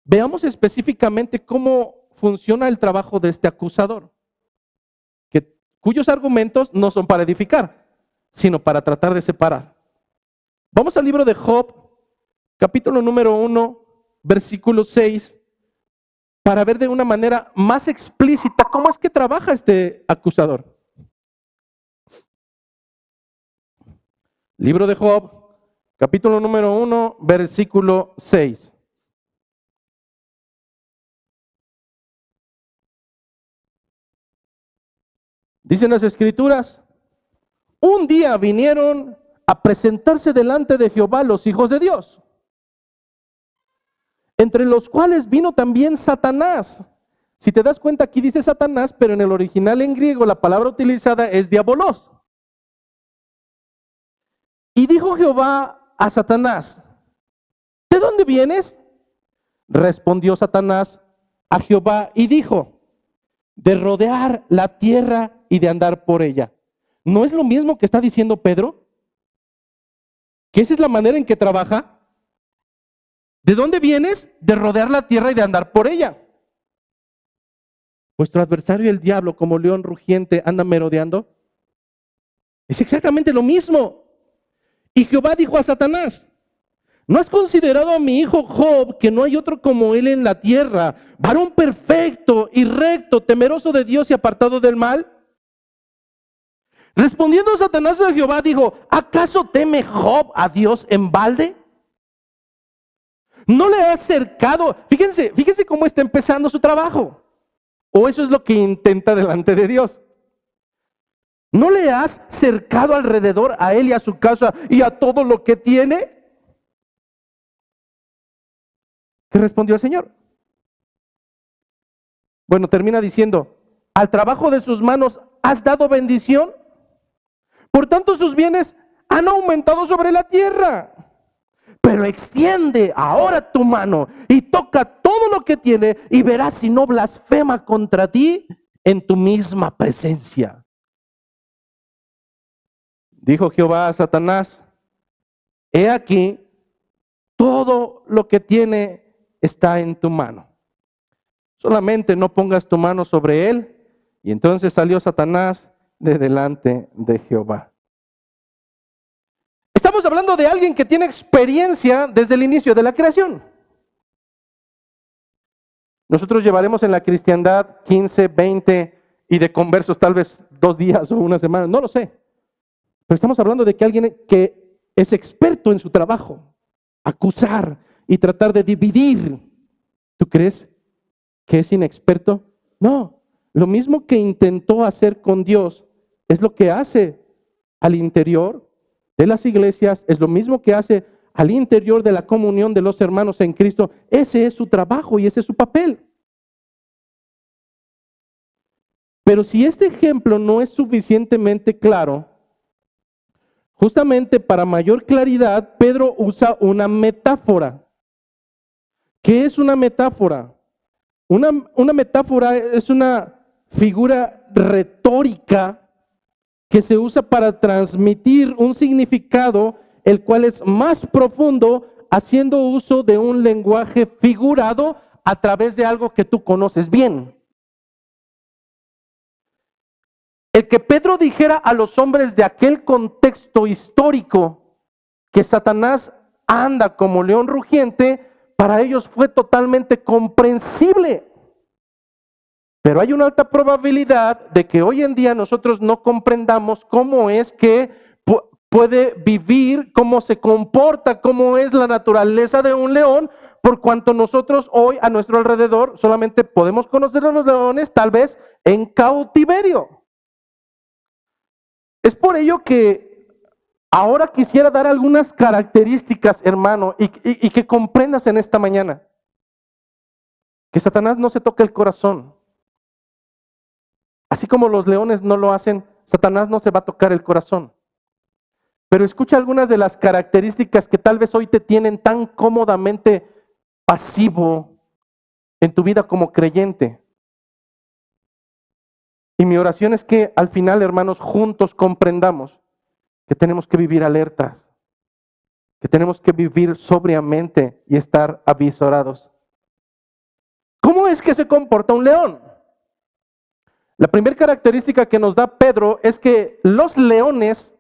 Speaker 1: Veamos específicamente cómo funciona el trabajo de este acusador, cuyos argumentos no son para edificar, sino para tratar de separar. Vamos al libro de Job, capítulo número 1, versículo 6, para ver de una manera más explícita cómo es que trabaja este acusador. Libro de Job, capítulo número 1, versículo 6. Dicen las Escrituras, un día vinieron a presentarse delante de Jehová los hijos de Dios, entre los cuales vino también Satanás. Si te das cuenta, aquí dice Satanás, pero en el original en griego la palabra utilizada es diabolos. Y dijo Jehová a Satanás, ¿de dónde vienes? Respondió Satanás a Jehová y dijo, de rodear la tierra y de andar por ella. ¿No es lo mismo que está diciendo Pedro? ¿Que esa es la manera en que trabaja? ¿De dónde vienes? De rodear la tierra y de andar por ella. Vuestro adversario el diablo, como león rugiente, anda merodeando. Es exactamente lo mismo. Y Jehová dijo a Satanás, ¿no has considerado a mi hijo Job, que no hay otro como él en la tierra, varón perfecto y recto, temeroso de Dios y apartado del mal? Respondiendo Satanás a Jehová, dijo, ¿acaso teme Job a Dios en balde? No le ha acercado. Fíjense cómo está empezando su trabajo. O eso es lo que intenta delante de Dios. ¿No le has cercado alrededor a él y a su casa y a todo lo que tiene? ¿Qué respondió el Señor? Bueno, termina diciendo, al trabajo de sus manos has dado bendición, por tanto sus bienes han aumentado sobre la tierra. Pero extiende ahora tu mano y toca todo lo que tiene y verás si no blasfema contra ti en tu misma presencia. Dijo Jehová a Satanás, he aquí, todo lo que tiene está en tu mano. Solamente no pongas tu mano sobre él. Y entonces salió Satanás de delante de Jehová. Estamos hablando de alguien que tiene experiencia desde el inicio de la creación. Nosotros llevaremos en la cristiandad 15, 20 y de conversos tal vez 2 días o una semana, no lo sé. Pero estamos hablando de que alguien que es experto en su trabajo, acusar y tratar de dividir. ¿Tú crees que es inexperto? No, lo mismo que intentó hacer con Dios es lo que hace al interior de las iglesias, es lo mismo que hace al interior de la comunión de los hermanos en Cristo. Ese es su trabajo y ese es su papel. Pero si este ejemplo no es suficientemente claro, justamente para mayor claridad, Pedro usa una metáfora. ¿Qué es una metáfora? Una metáfora es una figura retórica que se usa para transmitir un significado el cual es más profundo, haciendo uso de un lenguaje figurado a través de algo que tú conoces bien. El que Pedro dijera a los hombres de aquel contexto histórico que Satanás anda como león rugiente, para ellos fue totalmente comprensible. Pero hay una alta probabilidad de que hoy en día nosotros no comprendamos cómo es que puede vivir, cómo se comporta, cómo es la naturaleza de un león, por cuanto nosotros hoy a nuestro alrededor solamente podemos conocer a los leones tal vez en cautiverio. Es por ello que ahora quisiera dar algunas características, hermano, y que comprendas en esta mañana que Satanás no se toca el corazón. Así como los leones no lo hacen, Satanás no se va a tocar el corazón. Pero escucha algunas de las características que tal vez hoy te tienen tan cómodamente pasivo en tu vida como creyente. Y mi oración es que al final, hermanos, juntos comprendamos que tenemos que vivir alertas, que tenemos que vivir sobriamente y estar avisorados. ¿Cómo es que se comporta un león? La primera característica que nos da Pedro es que los leones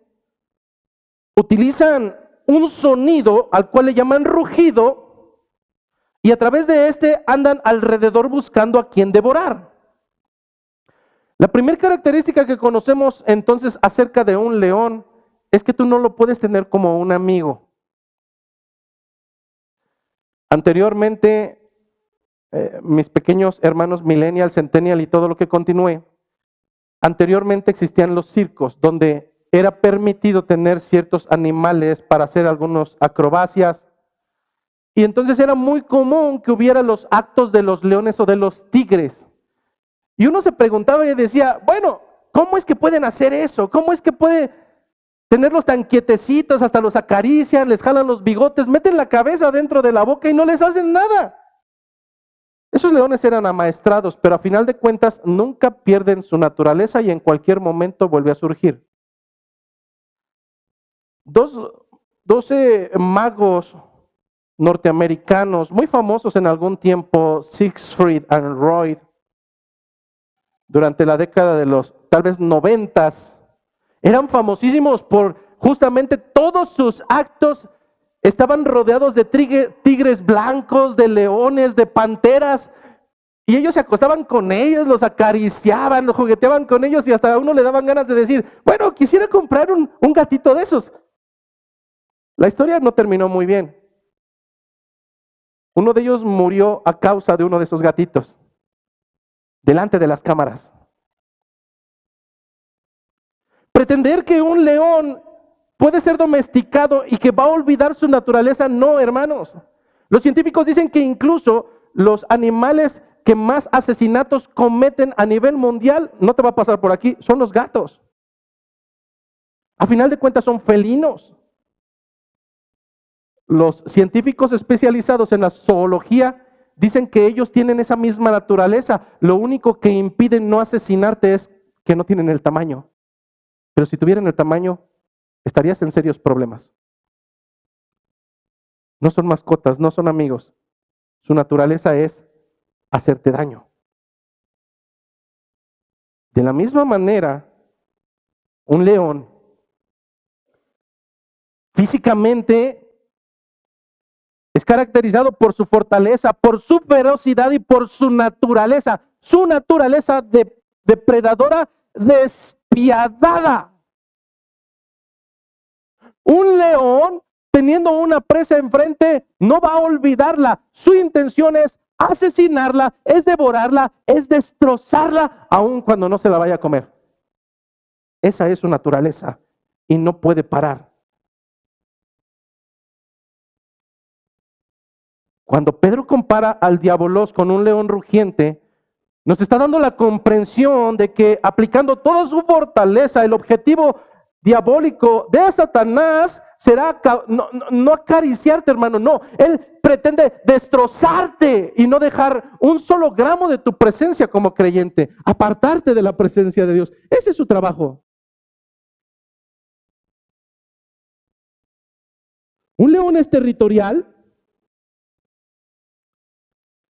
Speaker 1: utilizan un sonido al cual le llaman rugido y a través de este andan alrededor buscando a quien devorar. La primera característica que conocemos entonces acerca de un león es que tú no lo puedes tener como un amigo. Anteriormente, mis pequeños hermanos millennial, centennial y todo lo que continúe, anteriormente existían los circos donde era permitido tener ciertos animales para hacer algunas acrobacias. Y entonces era muy común que hubiera los actos de los leones o de los tigres. Y uno se preguntaba y decía, bueno, ¿cómo es que pueden hacer eso? ¿Cómo es que puede tenerlos tan quietecitos, hasta los acarician, les jalan los bigotes, meten la cabeza dentro de la boca y no les hacen nada? Esos leones eran amaestrados, pero a final de cuentas nunca pierden su naturaleza y en cualquier momento vuelve a surgir. 12 magos norteamericanos muy famosos en algún tiempo, Siegfried and Roy, durante la década de los tal vez 90s, eran famosísimos por justamente todos sus actos. Estaban rodeados de tigres blancos, de leones, de panteras, y ellos se acostaban con ellos, los acariciaban, los jugueteaban con ellos y hasta a uno le daban ganas de decir, bueno, quisiera comprar un gatito de esos. La historia no terminó muy bien. Uno de ellos murió a causa de uno de esos gatitos, delante de las cámaras. Pretender que un león puede ser domesticado y que va a olvidar su naturaleza, no, hermanos. Los científicos dicen que incluso los animales que más asesinatos cometen a nivel mundial, no te va a pasar por aquí, son los gatos. A final de cuentas son felinos. Los científicos especializados en la zoología dicen que ellos tienen esa misma naturaleza. Lo único que impide no asesinarte es que no tienen el tamaño. Pero si tuvieran el tamaño, estarías en serios problemas. No son mascotas, no son amigos. Su naturaleza es hacerte daño. De la misma manera, un león físicamente es caracterizado por su fortaleza, por su ferocidad y por su naturaleza depredadora despiadada. Un león, teniendo una presa enfrente, no va a olvidarla. Su intención es asesinarla, es devorarla, es destrozarla, aun cuando no se la vaya a comer. Esa es su naturaleza y no puede parar. Cuando Pedro compara al diabolos con un león rugiente, nos está dando la comprensión de que aplicando toda su fortaleza, el objetivo diabólico de Satanás será no acariciarte, hermano, no. Él pretende destrozarte y no dejar un solo gramo de tu presencia como creyente, apartarte de la presencia de Dios. Ese es su trabajo. Un león es territorial.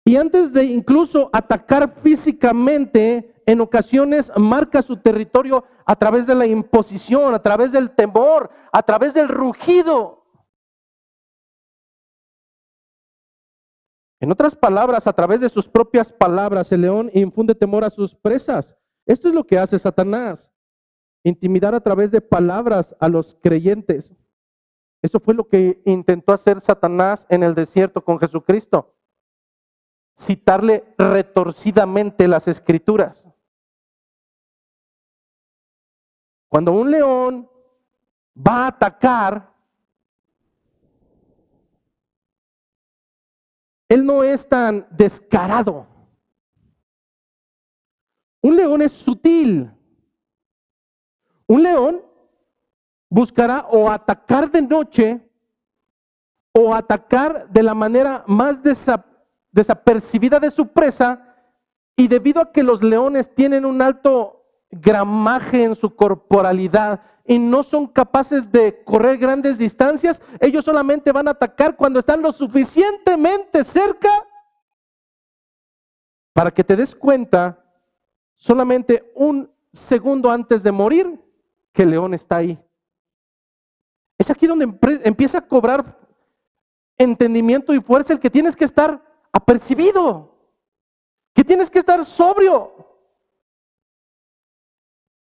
Speaker 1: Y antes de incluso atacar físicamente, en ocasiones marca su territorio a través de la imposición, a través del temor, a través del rugido. En otras palabras, a través de sus propias palabras, el león infunde temor a sus presas. Esto es lo que hace Satanás, intimidar a través de palabras a los creyentes. Eso fue lo que intentó hacer Satanás en el desierto con Jesucristo. Citarle retorcidamente las escrituras. Cuando un león va a atacar, él no es tan descarado. Un león es sutil. Un león buscará o atacar de noche o atacar de la manera más desapercibida de su presa, y debido a que los leones tienen un alto gramaje en su corporalidad y no son capaces de correr grandes distancias, ellos solamente van a atacar cuando están lo suficientemente cerca para que te des cuenta solamente un segundo antes de morir que el león está ahí. Es aquí donde empieza a cobrar entendimiento y fuerza el que tienes que estar apercibido, que tienes que estar sobrio.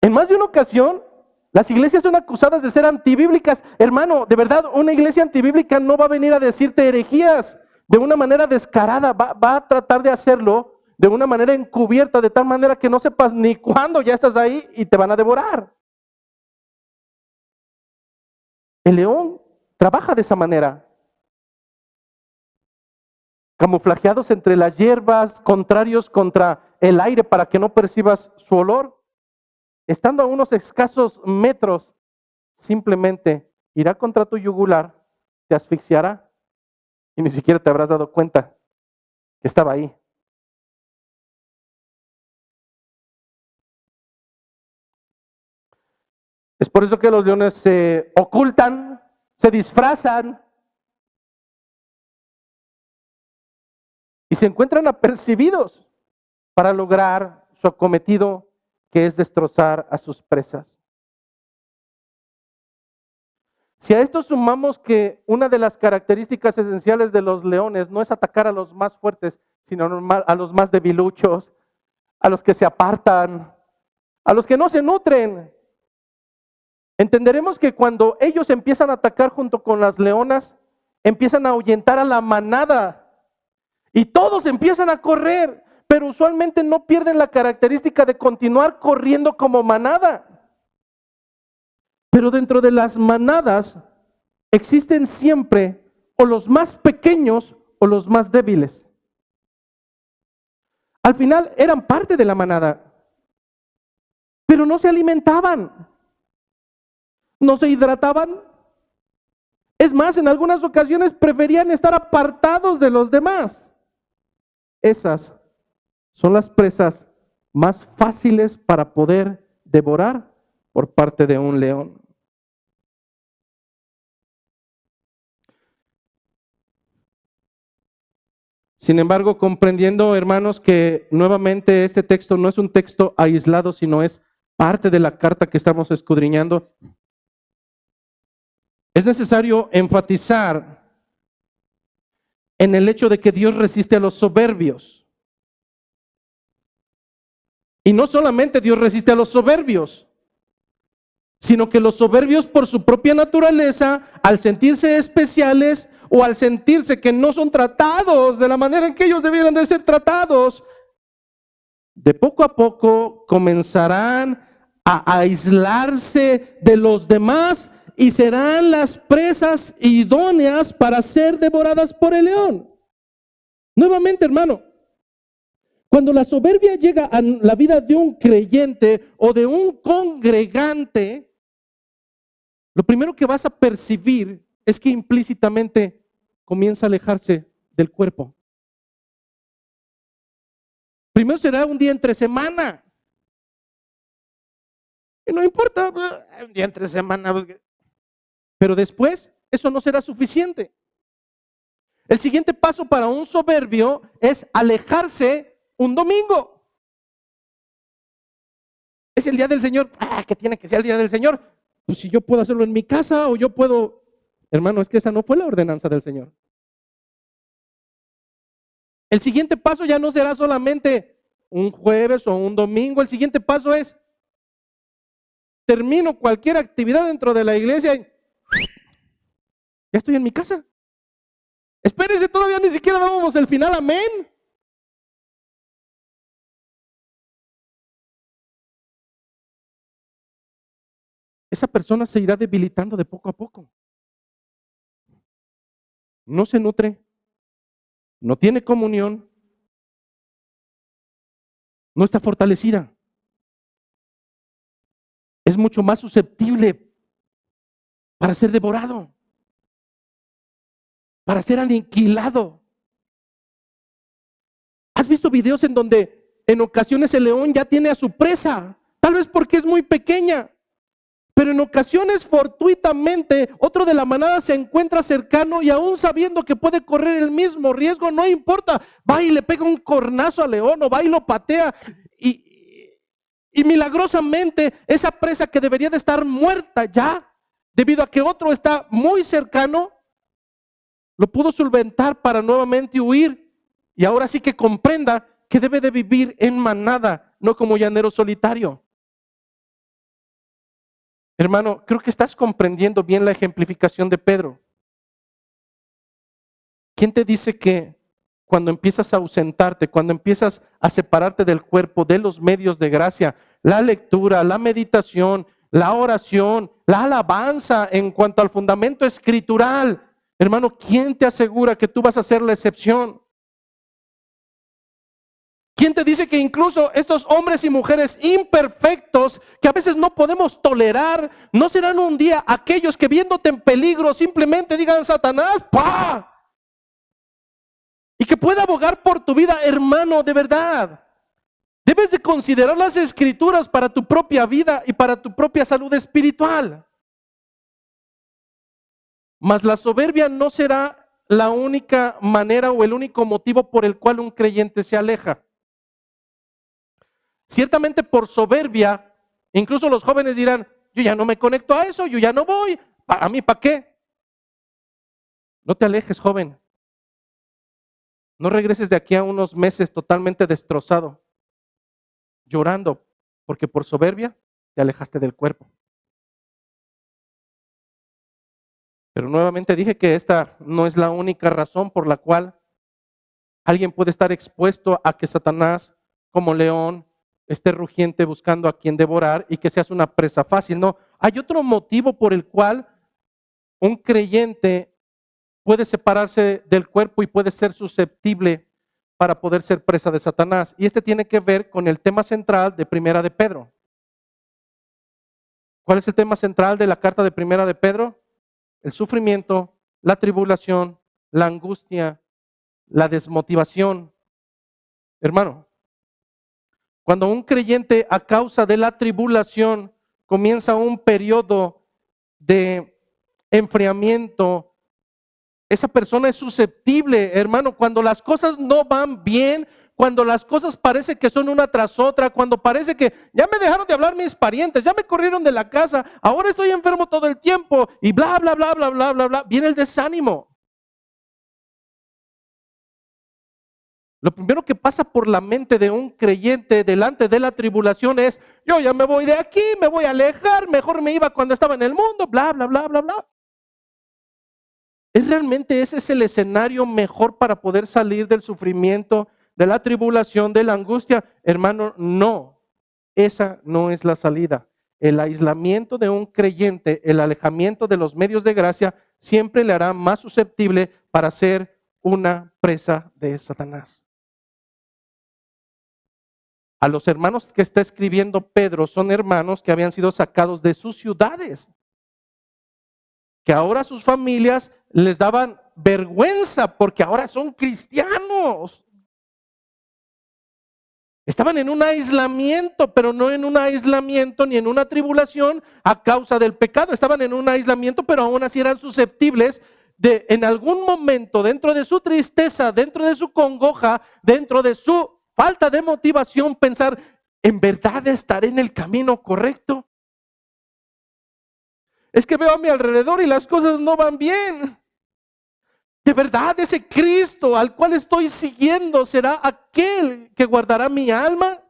Speaker 1: En más de una ocasión, las iglesias son acusadas de ser antibíblicas. Hermano, de verdad, una iglesia antibíblica no va a venir a decirte herejías de una manera descarada, va a tratar de hacerlo de una manera encubierta, de tal manera que no sepas ni cuándo ya estás ahí y te van a devorar. El león trabaja de esa manera. Camuflajeados entre las hierbas, contrarios contra el aire para que no percibas su olor, estando a unos escasos metros, simplemente irá contra tu yugular, te asfixiará y ni siquiera te habrás dado cuenta que estaba ahí. Es por eso que los leones se ocultan, se disfrazan y se encuentran apercibidos para lograr su acometido, que es destrozar a sus presas. Si a esto sumamos que una de las características esenciales de los leones no es atacar a los más fuertes, sino a los más debiluchos, a los que se apartan, a los que no se nutren, entenderemos que cuando ellos empiezan a atacar junto con las leonas, empiezan a ahuyentar a la manada. Y todos empiezan a correr, pero usualmente no pierden la característica de continuar corriendo como manada. Pero dentro de las manadas existen siempre o los más pequeños o los más débiles. Al final eran parte de la manada, pero no se alimentaban, no se hidrataban. Es más, en algunas ocasiones preferían estar apartados de los demás. Esas son las presas más fáciles para poder devorar por parte de un león. Sin embargo, comprendiendo, hermanos, que nuevamente este texto no es un texto aislado, sino es parte de la carta que estamos escudriñando, es necesario enfatizar en el hecho de que Dios resiste a los soberbios. Y no solamente Dios resiste a los soberbios, sino que los soberbios por su propia naturaleza, al sentirse especiales o al sentirse que no son tratados de la manera en que ellos debieran de ser tratados, de poco a poco comenzarán a aislarse de los demás y serán las presas idóneas para ser devoradas por el león. Nuevamente, hermano, cuando la soberbia llega a la vida de un creyente o de un congregante, lo primero que vas a percibir es que implícitamente comienza a alejarse del cuerpo. Primero será un día entre semana. Y no importa, un día entre semana. Pero después, eso no será suficiente. El siguiente paso para un soberbio es alejarse un domingo. Es el día del Señor. ¿Qué tiene que ser el día del Señor? Pues si yo puedo hacerlo en mi casa o yo puedo. Hermano, es que esa no fue la ordenanza del Señor. El siguiente paso ya no será solamente un jueves o un domingo. El siguiente paso es, termino cualquier actividad dentro de la iglesia y ya estoy en mi casa. Espérense, todavía ni siquiera dábamos el final, amén. Esa persona se irá debilitando de poco a poco. No se nutre, no tiene comunión, no está fortalecida. Es mucho más susceptible para ser devorado, para ser aniquilado. ¿Has visto videos en donde en ocasiones el león ya tiene a su presa? Tal vez porque es muy pequeña, pero en ocasiones fortuitamente otro de la manada se encuentra cercano y aún sabiendo que puede correr el mismo riesgo, no importa, va y le pega un cornazo al león o va y lo patea y milagrosamente esa presa que debería de estar muerta ya, debido a que otro está muy cercano, lo pudo solventar para nuevamente huir y ahora sí que comprenda que debe de vivir en manada, no como llanero solitario. Hermano, creo que estás comprendiendo bien la ejemplificación de Pedro. ¿Quién te dice que cuando empiezas a ausentarte, cuando empiezas a separarte del cuerpo, de los medios de gracia, la lectura, la meditación, la oración, la alabanza en cuanto al fundamento escritural, hermano, ¿quién te asegura que tú vas a ser la excepción? ¿Quién te dice que incluso estos hombres y mujeres imperfectos que a veces no podemos tolerar, no serán un día aquellos que viéndote en peligro simplemente digan Satanás, ¡pah! Y que pueda abogar por tu vida, hermano, de verdad. Debes de considerar las escrituras para tu propia vida y para tu propia salud espiritual. Mas la soberbia no será la única manera o el único motivo por el cual un creyente se aleja. Ciertamente por soberbia, incluso los jóvenes dirán, yo ya no me conecto a eso, yo ya no voy, ¿a mí para qué? No te alejes, joven. No regreses de aquí a unos meses totalmente destrozado, llorando, porque por soberbia te alejaste del cuerpo. Pero nuevamente dije que esta no es la única razón por la cual alguien puede estar expuesto a que Satanás, como león, esté rugiente buscando a quien devorar y que seas una presa fácil. No, hay otro motivo por el cual un creyente puede separarse del cuerpo y puede ser susceptible para poder ser presa de Satanás. Y este tiene que ver con el tema central de Primera de Pedro. ¿Cuál es el tema central de la carta de Primera de Pedro? El sufrimiento, la tribulación, la angustia, la desmotivación. Hermano, cuando un creyente a causa de la tribulación comienza un periodo de enfriamiento, esa persona es susceptible, hermano, cuando las cosas no van bien, cuando las cosas parece que son una tras otra, cuando parece que ya me dejaron de hablar mis parientes, ya me corrieron de la casa, ahora estoy enfermo todo el tiempo y bla, bla, bla, bla, bla, bla, bla, viene el desánimo. Lo primero que pasa por la mente de un creyente delante de la tribulación es, yo ya me voy de aquí, me voy a alejar, mejor me iba cuando estaba en el mundo, bla, bla, bla, bla, bla. ¿Es realmente ese es el escenario mejor para poder salir del sufrimiento, de la tribulación, de la angustia? Hermano, no, esa no es la salida. El aislamiento de un creyente, el alejamiento de los medios de gracia, siempre le hará más susceptible para ser una presa de Satanás. A los hermanos que está escribiendo Pedro son hermanos que habían sido sacados de sus ciudades, que ahora sus familias les daban vergüenza porque ahora son cristianos. Estaban en un aislamiento, pero no en un aislamiento ni en una tribulación a causa del pecado. Estaban en un aislamiento, pero aún así eran susceptibles de en algún momento, dentro de su tristeza, dentro de su congoja, dentro de su falta de motivación, pensar, ¿en verdad estaré en el camino correcto? Es que veo a mi alrededor y las cosas no van bien. ¿De verdad ese Cristo al cual estoy siguiendo será aquel que guardará mi alma?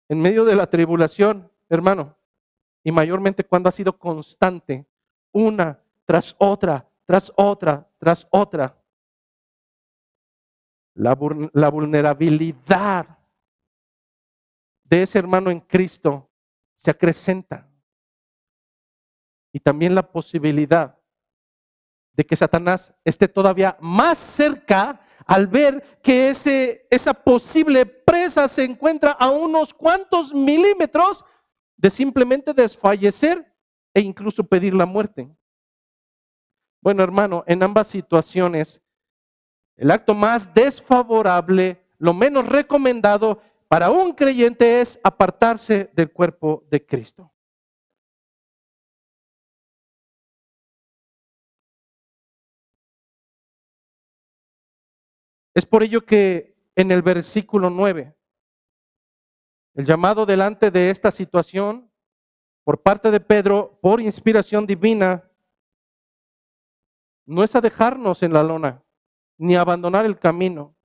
Speaker 1: En medio de la tribulación, hermano, y mayormente cuando ha sido constante, una tras otra, tras otra, tras otra, la vulnerabilidad de ese hermano en Cristo se acrecenta. Y también la posibilidad de que Satanás esté todavía más cerca al ver que esa posible presa se encuentra a unos cuantos milímetros de simplemente desfallecer e incluso pedir la muerte. Bueno, hermano, en ambas situaciones, el acto más desfavorable, lo menos recomendado para un creyente es apartarse del cuerpo de Cristo. Es por ello que en el versículo 9, el llamado delante de esta situación por parte de Pedro, por inspiración divina, no es a dejarnos en la lona, ni a abandonar el camino.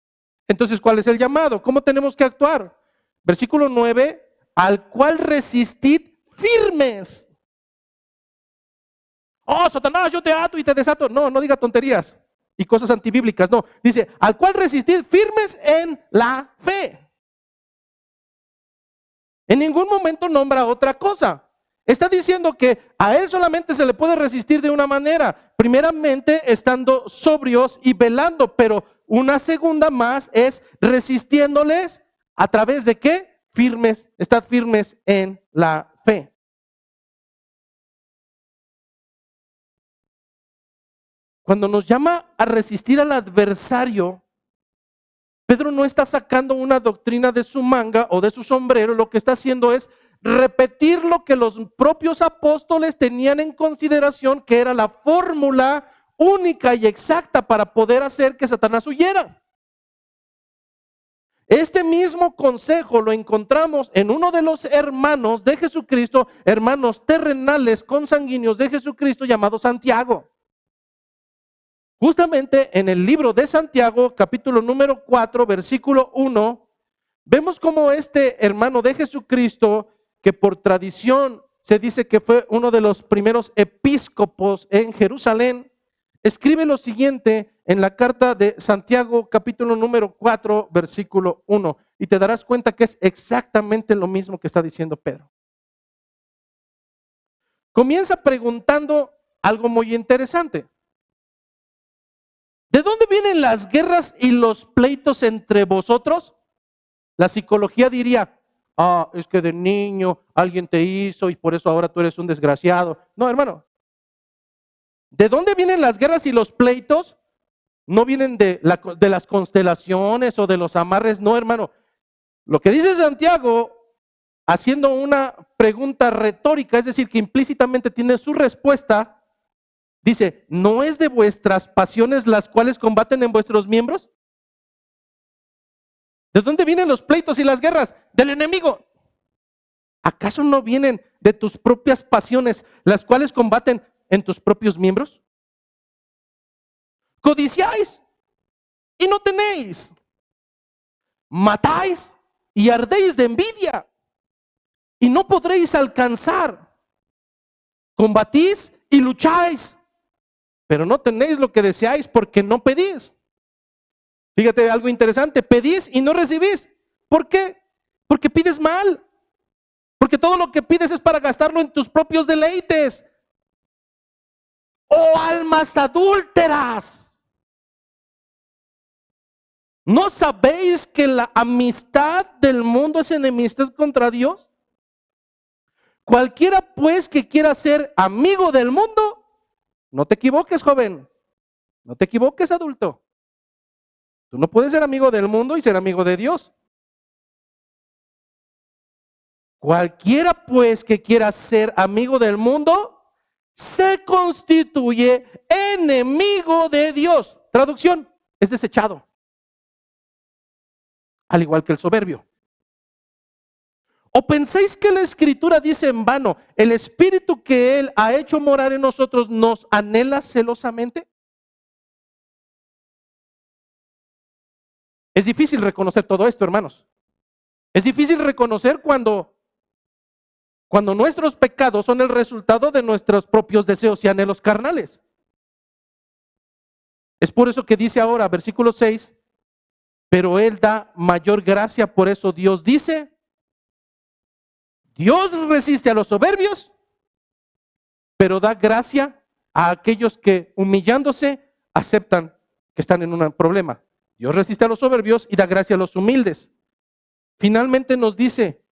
Speaker 1: Entonces, ¿cuál es el llamado? ¿Cómo tenemos que actuar? Versículo 9, al cual resistid firmes. Oh, Satanás, yo te ato y te desato. No, no diga tonterías y cosas antibíblicas, no. Dice, al cual resistid firmes en la fe. En ningún momento nombra otra cosa. Está diciendo que a él solamente se le puede resistir de una manera. Primeramente, estando sobrios y velando, pero una segunda más es resistiéndoles a través de ¿qué? Firmes, estad firmes en la fe. Cuando nos llama a resistir al adversario, Pedro no está sacando una doctrina de su manga o de su sombrero, lo que está haciendo es repetir lo que los propios apóstoles tenían en consideración, que era la fórmula única y exacta para poder hacer que Satanás huyera. Este mismo consejo lo encontramos en uno de los hermanos de Jesucristo, hermanos terrenales consanguíneos de Jesucristo, llamado Santiago. Justamente en el libro de Santiago, capítulo número 4, versículo 1, vemos cómo este hermano de Jesucristo, que por tradición se dice que fue uno de los primeros episcopos en Jerusalén, escribe lo siguiente en la carta de Santiago, capítulo número 4, versículo 1. Y te darás cuenta que es exactamente lo mismo que está diciendo Pedro. Comienza preguntando algo muy interesante. ¿De dónde vienen las guerras y los pleitos entre vosotros? La psicología diría, es que de niño alguien te hizo y por eso ahora tú eres un desgraciado. No, hermano. ¿De dónde vienen las guerras y los pleitos? No vienen de las constelaciones o de los amarres, no, hermano. Lo que dice Santiago, haciendo una pregunta retórica, es decir, que implícitamente tiene su respuesta, dice, ¿no es de vuestras pasiones las cuales combaten en vuestros miembros? ¿De dónde vienen los pleitos y las guerras? Del enemigo. ¿Acaso no vienen de tus propias pasiones las cuales combaten en tus propios miembros? Codiciáis y no tenéis. Matáis y ardéis de envidia y no podréis alcanzar. Combatís y lucháis, pero no tenéis lo que deseáis porque no pedís. Fíjate algo interesante, pedís y no recibís. ¿Por qué? Porque pides mal. Porque todo lo que pides es para gastarlo en tus propios deleites. ¡Oh, almas adúlteras! ¿No sabéis que la amistad del mundo es enemistad contra Dios? Cualquiera pues que quiera ser amigo del mundo, no te equivoques, joven. No te equivoques, adulto. Tú no puedes ser amigo del mundo y ser amigo de Dios. Cualquiera pues que quiera ser amigo del mundo, se constituye enemigo de Dios. Traducción, es desechado. Al igual que el soberbio. ¿O pensáis que la Escritura dice en vano, el Espíritu que Él ha hecho morar en nosotros nos anhela celosamente? Es difícil reconocer todo esto, hermanos. Es difícil reconocer cuando nuestros pecados son el resultado de nuestros propios deseos y anhelos carnales. Es por eso que dice ahora, versículo 6, pero Él da mayor gracia, por eso Dios dice, Dios resiste a los soberbios, pero da gracia a aquellos que humillándose aceptan que están en un problema. Dios resiste a los soberbios y da gracia a los humildes. Finalmente nos dice,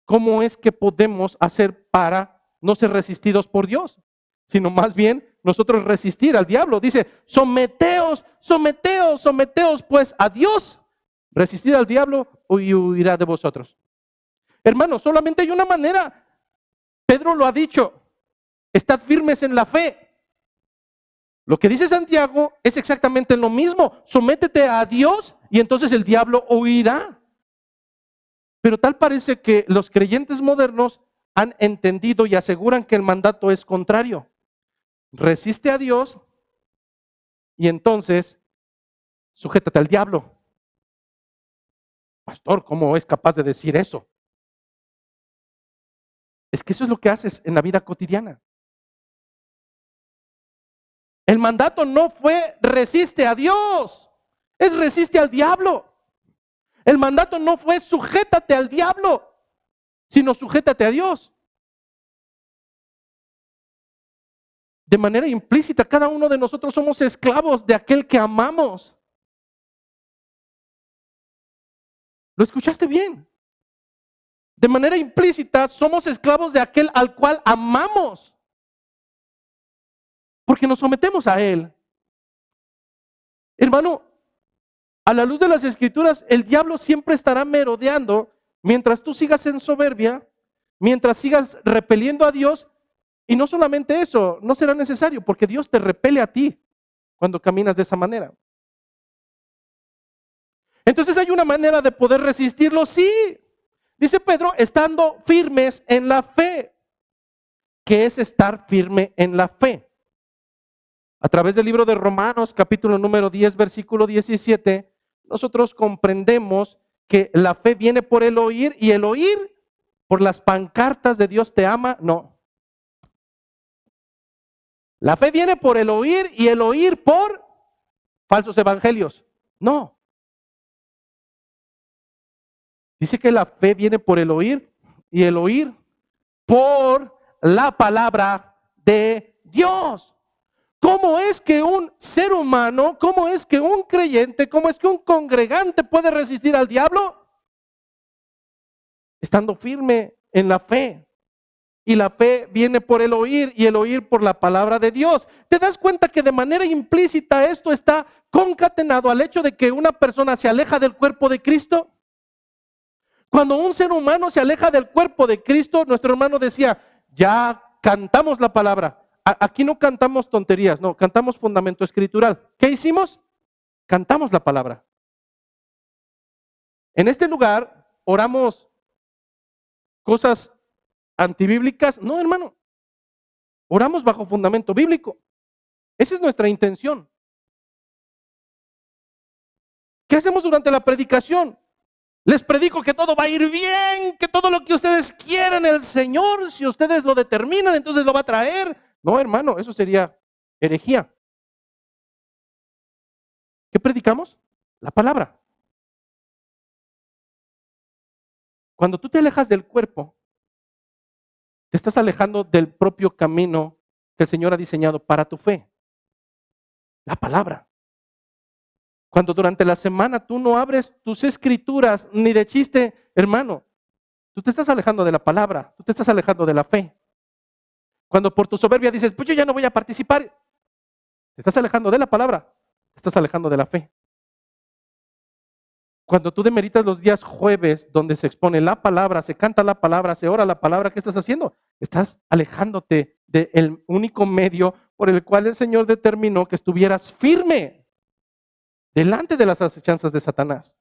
Speaker 1: ¿cómo es que podemos hacer para no ser resistidos por Dios? Sino más bien nosotros resistir al diablo. Dice, someteos pues a Dios. Resistir al diablo y huirá de vosotros. Hermanos, solamente hay una manera. Pedro lo ha dicho. Estad firmes en la fe. Lo que dice Santiago es exactamente lo mismo. Sométete a Dios y entonces el diablo huirá. Pero tal parece que los creyentes modernos han entendido y aseguran que el mandato es contrario. Resiste a Dios y entonces sujétate al diablo. Pastor, ¿cómo es capaz de decir eso? Es que eso es lo que haces en la vida cotidiana. El mandato no fue resiste a Dios, es resiste al diablo. El mandato no fue sujétate al diablo, sino sujétate a Dios. De manera implícita, cada uno de nosotros somos esclavos de aquel que amamos. ¿Lo escuchaste bien? De manera implícita, somos esclavos de aquel al cual amamos. Porque nos sometemos a Él. Hermano, a la luz de las Escrituras, el diablo siempre estará merodeando mientras tú sigas en soberbia, mientras sigas repeliendo a Dios. Y no solamente eso, no será necesario porque Dios te repele a ti cuando caminas de esa manera. Entonces hay una manera de poder resistirlo, sí. Dice Pedro, estando firmes en la fe. ¿Qué es estar firme en la fe? A través del libro de Romanos, capítulo número 10, versículo 17, nosotros comprendemos que la fe viene por el oír y el oír por las pancartas de Dios te ama, no. La fe viene por el oír y el oír por falsos evangelios, no. Dice que la fe viene por el oír y el oír por la palabra de Dios. ¿Cómo es que un ser humano, cómo es que un creyente, cómo es que un congregante puede resistir al diablo? Estando firme en la fe. Y la fe viene por el oír y el oír por la palabra de Dios. ¿Te das cuenta que de manera implícita esto está concatenado al hecho de que una persona se aleja del cuerpo de Cristo? Cuando un ser humano se aleja del cuerpo de Cristo, nuestro hermano decía, ya cantamos la palabra. Aquí no cantamos tonterías, no, cantamos fundamento escritural. ¿Qué hicimos? Cantamos la palabra. En este lugar oramos cosas antibíblicas. No, hermano. Oramos bajo fundamento bíblico. Esa es nuestra intención. ¿Qué hacemos durante la predicación? Les predico que todo va a ir bien, que todo lo que ustedes quieran, el Señor, si ustedes lo determinan, entonces lo va a traer. No, hermano, eso sería herejía. ¿Qué predicamos? La palabra. Cuando tú te alejas del cuerpo, te estás alejando del propio camino que el Señor ha diseñado para tu fe. La palabra. Cuando durante la semana tú no abres tus escrituras ni de chiste, hermano, tú te estás alejando de la palabra, tú te estás alejando de la fe. Cuando por tu soberbia dices, pues yo ya no voy a participar, te estás alejando de la palabra, te estás alejando de la fe. Cuando tú demeritas los días jueves donde se expone la palabra, se canta la palabra, se ora la palabra, ¿qué estás haciendo? Estás alejándote del único medio por el cual el Señor determinó que estuvieras firme delante de las acechanzas de Satanás.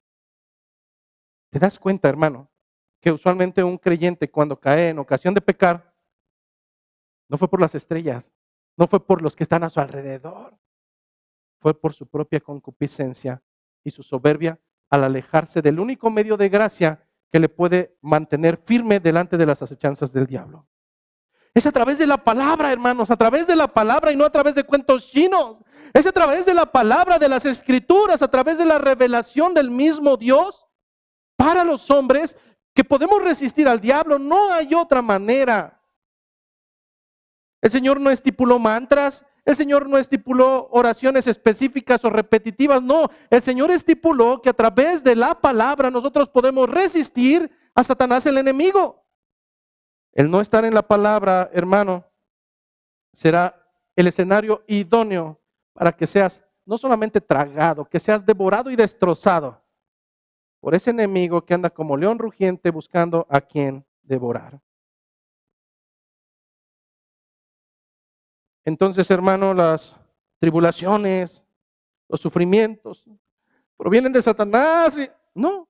Speaker 1: ¿Te das cuenta, hermano, que usualmente un creyente cuando cae en ocasión de pecar, no fue por las estrellas, no fue por los que están a su alrededor, fue por su propia concupiscencia y su soberbia al alejarse del único medio de gracia que le puede mantener firme delante de las acechanzas del diablo? Es a través de la palabra, hermanos, a través de la palabra y no a través de cuentos chinos. Es a través de la palabra, de las escrituras, a través de la revelación del mismo Dios para los hombres que podemos resistir al diablo. No hay otra manera. El Señor no estipuló mantras, el Señor no estipuló oraciones específicas o repetitivas, no. El Señor estipuló que a través de la palabra nosotros podemos resistir a Satanás, el enemigo. El no estar en la palabra, hermano, será el escenario idóneo para que seas no solamente tragado, que seas devorado y destrozado por ese enemigo que anda como león rugiente buscando a quien devorar. Entonces, hermano, las tribulaciones, los sufrimientos, provienen de Satanás. No.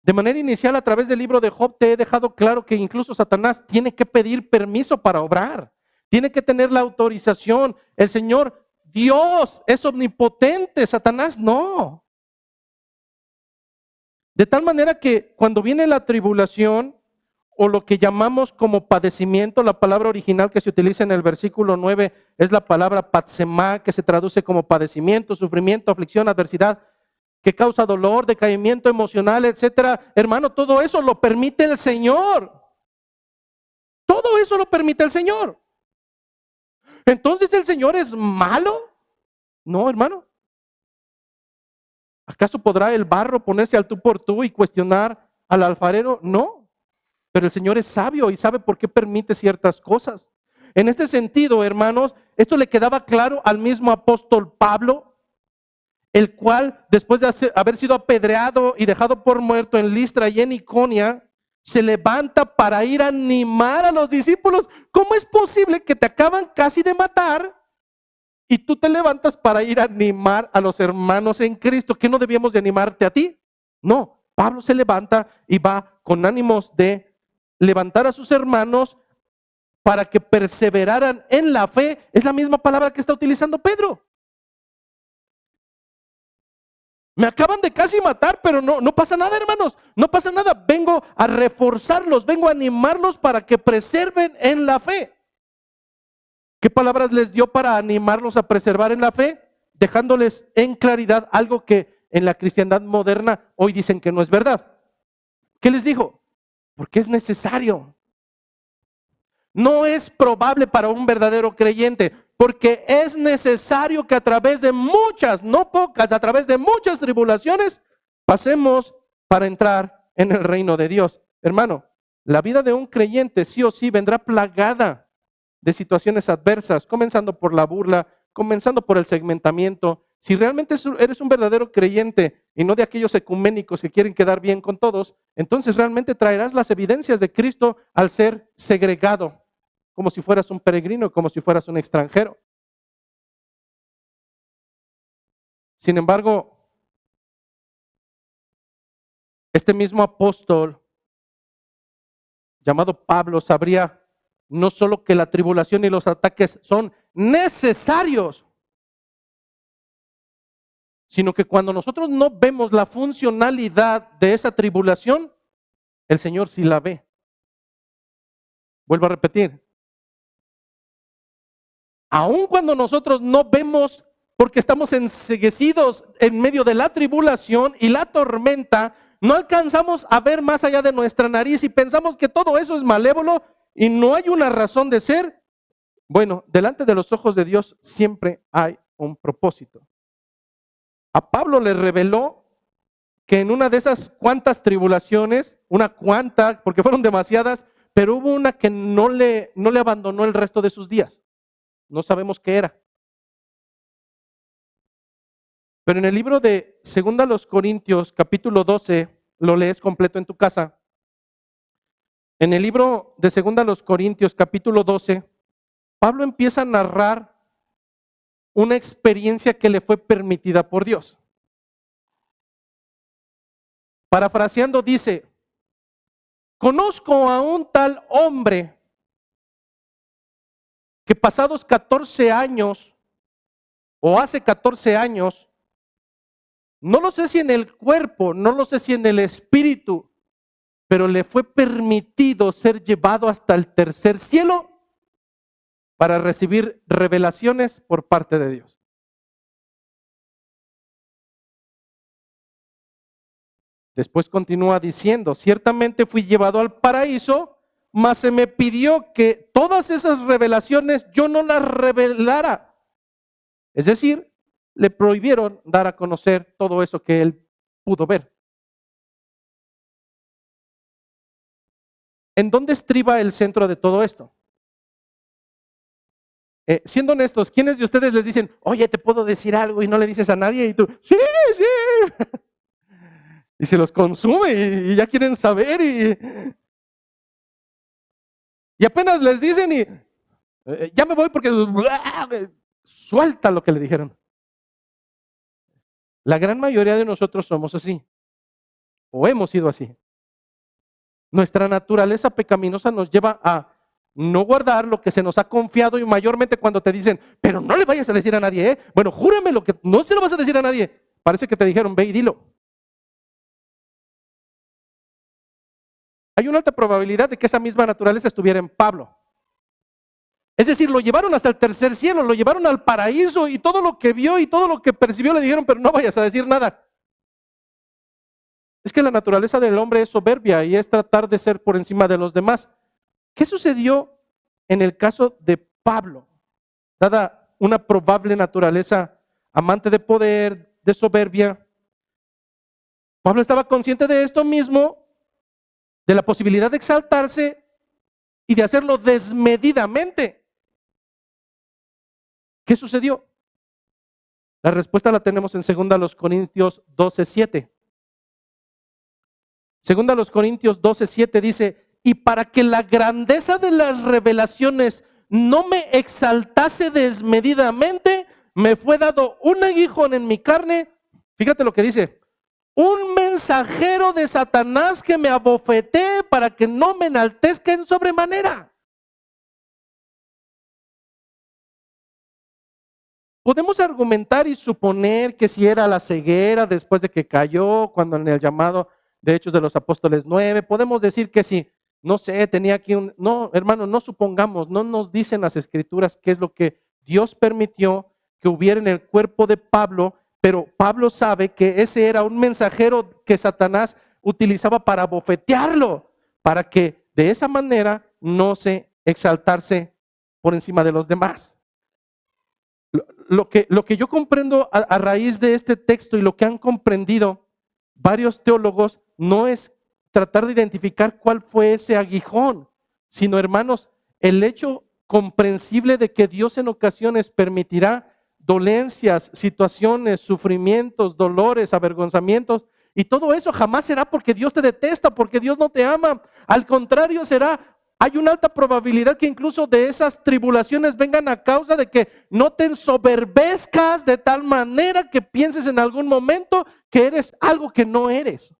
Speaker 1: De manera inicial, a través del libro de Job, te he dejado claro que incluso Satanás tiene que pedir permiso para obrar. Tiene que tener la autorización. El Señor, Dios, es omnipotente. Satanás no. De tal manera que cuando viene la tribulación, o lo que llamamos como padecimiento, la palabra original que se utiliza en el versículo 9 es la palabra patsemá, que se traduce como padecimiento, sufrimiento, aflicción, adversidad, que causa dolor, decaimiento emocional, etcétera. Hermano, todo eso lo permite el Señor. Todo eso lo permite el Señor. Entonces, ¿el Señor es malo? No, hermano. ¿Acaso podrá el barro ponerse al tú por tú y cuestionar al alfarero? No. Pero el Señor es sabio y sabe por qué permite ciertas cosas. En este sentido, hermanos, esto le quedaba claro al mismo apóstol Pablo, el cual, después de haber sido apedreado y dejado por muerto en Listra y en Iconia, se levanta para ir a animar a los discípulos. ¿Cómo es posible que te acaban casi de matar y tú te levantas para ir a animar a los hermanos en Cristo? ¿Qué no debíamos de animarte a ti? No, Pablo se levanta y va con ánimos de levantar a sus hermanos para que perseveraran en la fe. Es la misma palabra que está utilizando Pedro. Me acaban de casi matar, pero no pasa nada, hermanos. No pasa nada. Vengo a reforzarlos, vengo a animarlos para que preserven en la fe. ¿Qué palabras les dio para animarlos a preservar en la fe? Dejándoles en claridad algo que en la cristiandad moderna hoy dicen que no es verdad. ¿Qué les dijo? Porque es necesario. No es probable para un verdadero creyente, porque es necesario que a través de muchas, no pocas, a través de muchas tribulaciones, pasemos para entrar en el reino de Dios. Hermano, la vida de un creyente sí o sí vendrá plagada de situaciones adversas, comenzando por la burla, comenzando por el segmentamiento. Si realmente eres un verdadero creyente y no de aquellos ecuménicos que quieren quedar bien con todos, entonces realmente traerás las evidencias de Cristo al ser segregado, como si fueras un peregrino, como si fueras un extranjero. Sin embargo, este mismo apóstol llamado Pablo sabría no solo que la tribulación y los ataques son necesarios, sino que cuando nosotros no vemos la funcionalidad de esa tribulación, el Señor sí la ve. Vuelvo a repetir. Aun cuando nosotros no vemos, porque estamos enceguecidos en medio de la tribulación y la tormenta, no alcanzamos a ver más allá de nuestra nariz y pensamos que todo eso es malévolo y no hay una razón de ser. Bueno, delante de los ojos de Dios siempre hay un propósito. A Pablo le reveló que en una de esas cuantas tribulaciones, porque fueron demasiadas, pero hubo una que no le abandonó el resto de sus días. No sabemos qué era. Pero en el libro de 2 Corintios, capítulo 12, lo lees completo en tu casa. En el libro de 2 Corintios, capítulo 12, Pablo empieza a narrar una experiencia que le fue permitida por Dios. Parafraseando dice, conozco a un tal hombre que pasados 14 años, o hace 14 años, no lo sé si en el cuerpo, no lo sé si en el espíritu, pero le fue permitido ser llevado hasta el tercer cielo para recibir revelaciones por parte de Dios. Después continúa diciendo, ciertamente fui llevado al paraíso, mas se me pidió que todas esas revelaciones yo no las revelara. Es decir, le prohibieron dar a conocer todo eso que él pudo ver. ¿En dónde estriba el centro de todo esto? Siendo honestos, ¿quiénes de ustedes les dicen, oye, te puedo decir algo y no le dices a nadie? Y tú, sí, sí. Y se los consume y ya quieren saber y apenas les dicen y ya me voy porque suelta lo que le dijeron. La gran mayoría de nosotros somos así, o hemos sido así. Nuestra naturaleza pecaminosa nos lleva a no guardar lo que se nos ha confiado y mayormente cuando te dicen, pero no le vayas a decir a nadie, Bueno, júrame lo que no se lo vas a decir a nadie. Parece que te dijeron, ve y dilo. Hay una alta probabilidad de que esa misma naturaleza estuviera en Pablo. Es decir, lo llevaron hasta el tercer cielo, lo llevaron al paraíso y todo lo que vio y todo lo que percibió le dijeron, pero no vayas a decir nada. Es que la naturaleza del hombre es soberbia y es tratar de ser por encima de los demás. ¿Qué sucedió en el caso de Pablo? Dada una probable naturaleza amante de poder, de soberbia, Pablo estaba consciente de esto mismo, de la posibilidad de exaltarse y de hacerlo desmedidamente. ¿Qué sucedió? La respuesta la tenemos en 2 Corintios 12:7. 2 Corintios 12:7 dice, y para que la grandeza de las revelaciones no me exaltase desmedidamente, me fue dado un aguijón en mi carne. Fíjate lo que dice, un mensajero de Satanás que me abofetee para que no me enaltezca en sobremanera. Podemos argumentar y suponer que si era la ceguera después de que cayó, cuando en el llamado de Hechos de los Apóstoles 9, podemos decir que si, no sé, tenía aquí no, hermano, no supongamos, no nos dicen las Escrituras qué es lo que Dios permitió que hubiera en el cuerpo de Pablo, pero Pablo sabe que ese era un mensajero que Satanás utilizaba para bofetearlo, para que de esa manera no se exaltarse por encima de los demás. Lo que yo comprendo a raíz de este texto y lo que han comprendido varios teólogos no es tratar de identificar cuál fue ese aguijón, sino, hermanos, el hecho comprensible de que Dios en ocasiones permitirá dolencias, situaciones, sufrimientos, dolores, avergonzamientos, y todo eso jamás será porque Dios te detesta, porque Dios no te ama. Al contrario, hay una alta probabilidad que incluso de esas tribulaciones vengan a causa de que no te ensoberbezcas de tal manera que pienses en algún momento que eres algo que no eres.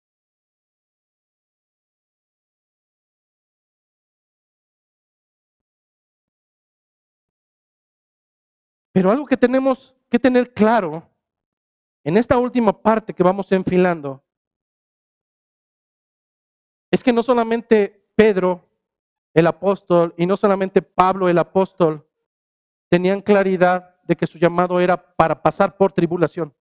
Speaker 1: Pero algo que tenemos que tener claro en esta última parte que vamos enfilando es que no solamente Pedro, el apóstol, y no solamente Pablo, el apóstol, tenían claridad de que su llamado era para pasar por tribulación.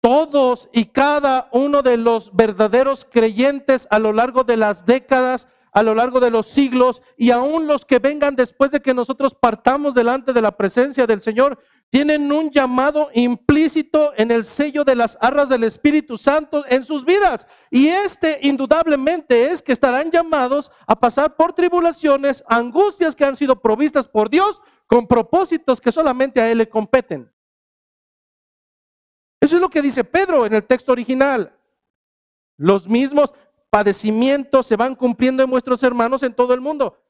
Speaker 1: Todos y cada uno de los verdaderos creyentes a lo largo de las décadas, a lo largo de los siglos, y aún los que vengan después de que nosotros partamos delante de la presencia del Señor, tienen un llamado implícito en el sello de las arras del Espíritu Santo en sus vidas. Y indudablemente es que estarán llamados a pasar por tribulaciones, angustias que han sido provistas por Dios con propósitos que solamente a Él le competen. Eso es lo que dice Pedro en el texto original. Los mismos padecimientos se van cumpliendo en vuestros hermanos en todo el mundo.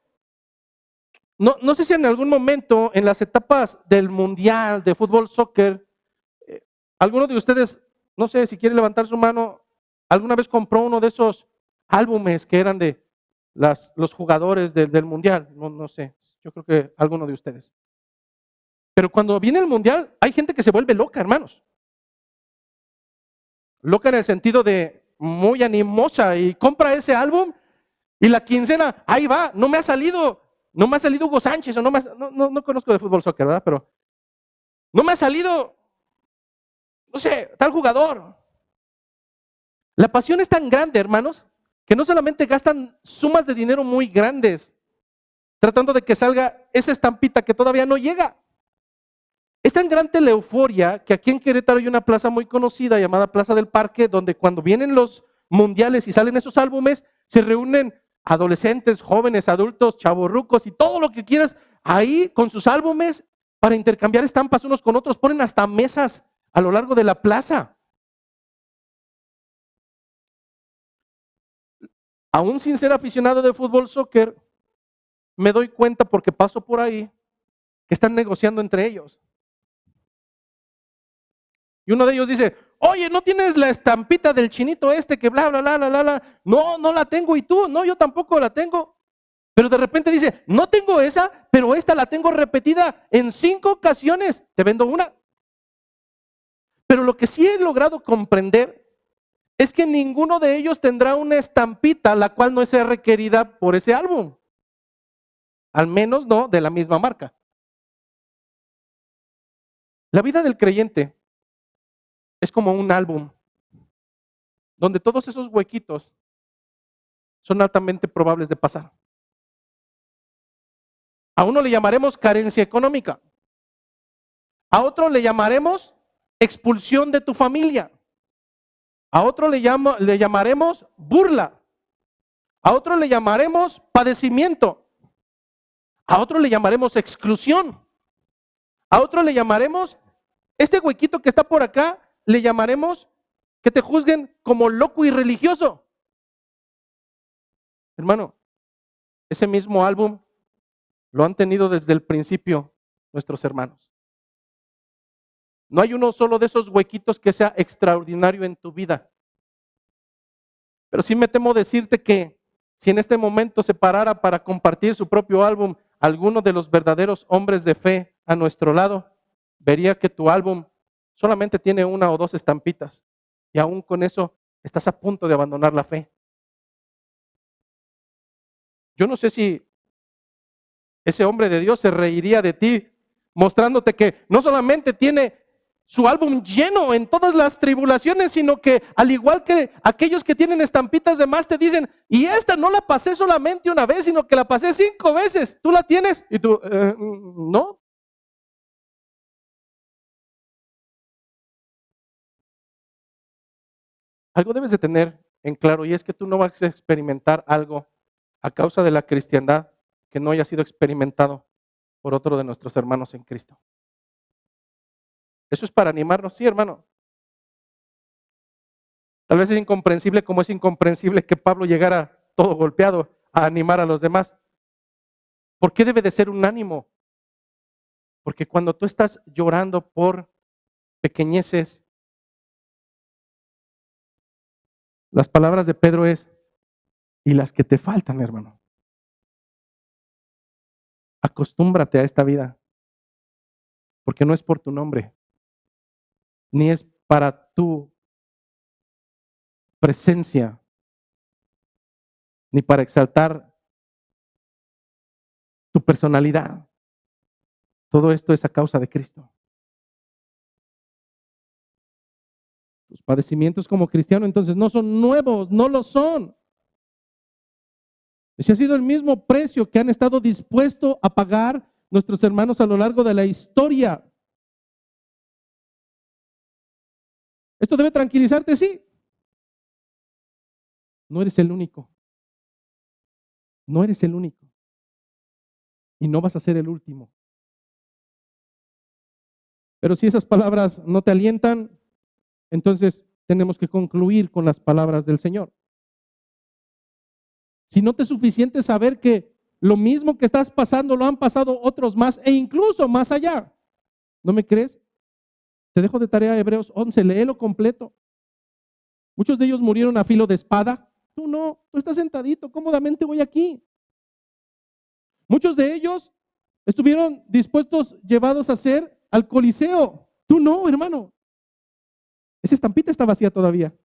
Speaker 1: No sé si en algún momento en las etapas del mundial de fútbol, soccer, alguno de ustedes, no sé si quiere levantar su mano, alguna vez compró uno de esos álbumes que eran de los jugadores del mundial. No sé, yo creo que alguno de ustedes. Pero cuando viene el mundial hay gente que se vuelve loca, hermanos. Loca en el sentido de muy animosa, y compra ese álbum y la quincena, ahí va, no me ha salido Hugo Sánchez, o no conozco de fútbol soccer, ¿verdad? Pero no me ha salido, no sé, tal jugador. La pasión es tan grande, hermanos, que no solamente gastan sumas de dinero muy grandes tratando de que salga esa estampita que todavía no llega. Es tan grande la euforia que aquí en Querétaro hay una plaza muy conocida llamada Plaza del Parque, donde cuando vienen los mundiales y salen esos álbumes, se reúnen adolescentes, jóvenes, adultos, chavorrucos y todo lo que quieras ahí con sus álbumes para intercambiar estampas unos con otros. Ponen hasta mesas a lo largo de la plaza. Aún sin ser aficionado de fútbol, soccer, me doy cuenta porque paso por ahí que están negociando entre ellos. Y uno de ellos dice, oye, ¿no tienes la estampita del chinito este que bla, bla, bla, bla, bla, bla? No la tengo. ¿Y tú? No, yo tampoco la tengo. Pero de repente dice, no tengo esa, pero esta la tengo repetida en 5 ocasiones. Te vendo una. Pero lo que sí he logrado comprender es que ninguno de ellos tendrá una estampita la cual no sea requerida por ese álbum. Al menos no de la misma marca. La vida del creyente es como un álbum donde todos esos huequitos son altamente probables de pasar. A uno le llamaremos carencia económica. A otro le llamaremos expulsión de tu familia. A otro le llamaremos burla. A otro le llamaremos padecimiento. A otro le llamaremos exclusión. A otro le llamaremos, este huequito que está por acá, le llamaremos que te juzguen como loco y religioso. Hermano, ese mismo álbum lo han tenido desde el principio nuestros hermanos. No hay uno solo de esos huequitos que sea extraordinario en tu vida. Pero sí me temo decirte que si en este momento se parara para compartir su propio álbum alguno de los verdaderos hombres de fe a nuestro lado, vería que tu álbum solamente tiene 1 o 2 estampitas. Y aún con eso estás a punto de abandonar la fe. Yo no sé si ese hombre de Dios se reiría de ti, mostrándote que no solamente tiene su álbum lleno en todas las tribulaciones, sino que al igual que aquellos que tienen estampitas de más te dicen, y esta no la pasé solamente una vez, sino que la pasé 5 veces. ¿Tú la tienes? Y tú, no. Algo debes de tener en claro, y es que tú no vas a experimentar algo a causa de la cristiandad que no haya sido experimentado por otro de nuestros hermanos en Cristo. Eso es para animarnos, sí, hermano. Tal vez es incomprensible como es incomprensible que Pablo llegara todo golpeado a animar a los demás. ¿Por qué debe de ser un ánimo? Porque cuando tú estás llorando por pequeñeces, las palabras de Pedro es, y las que te faltan, hermano. Acostúmbrate a esta vida, porque no es por tu nombre, ni es para tu presencia, ni para exaltar tu personalidad. Todo esto es a causa de Cristo. Tus padecimientos como cristiano entonces no son nuevos, no lo son. Ese ha sido el mismo precio que han estado dispuestos a pagar nuestros hermanos a lo largo de la historia. ¿Esto debe tranquilizarte? Sí. No eres el único. No eres el único. Y no vas a ser el último. Pero si esas palabras no te alientan, entonces tenemos que concluir con las palabras del Señor. Si no te es suficiente saber que lo mismo que estás pasando lo han pasado otros más e incluso más allá. ¿No me crees? Te dejo de tarea Hebreos 11, léelo completo. Muchos de ellos murieron a filo de espada. Tú no, tú estás sentadito, cómodamente voy aquí. Muchos de ellos estuvieron dispuestos, llevados a ser al Coliseo. Tú no, hermano. Esa estampita está vacía todavía.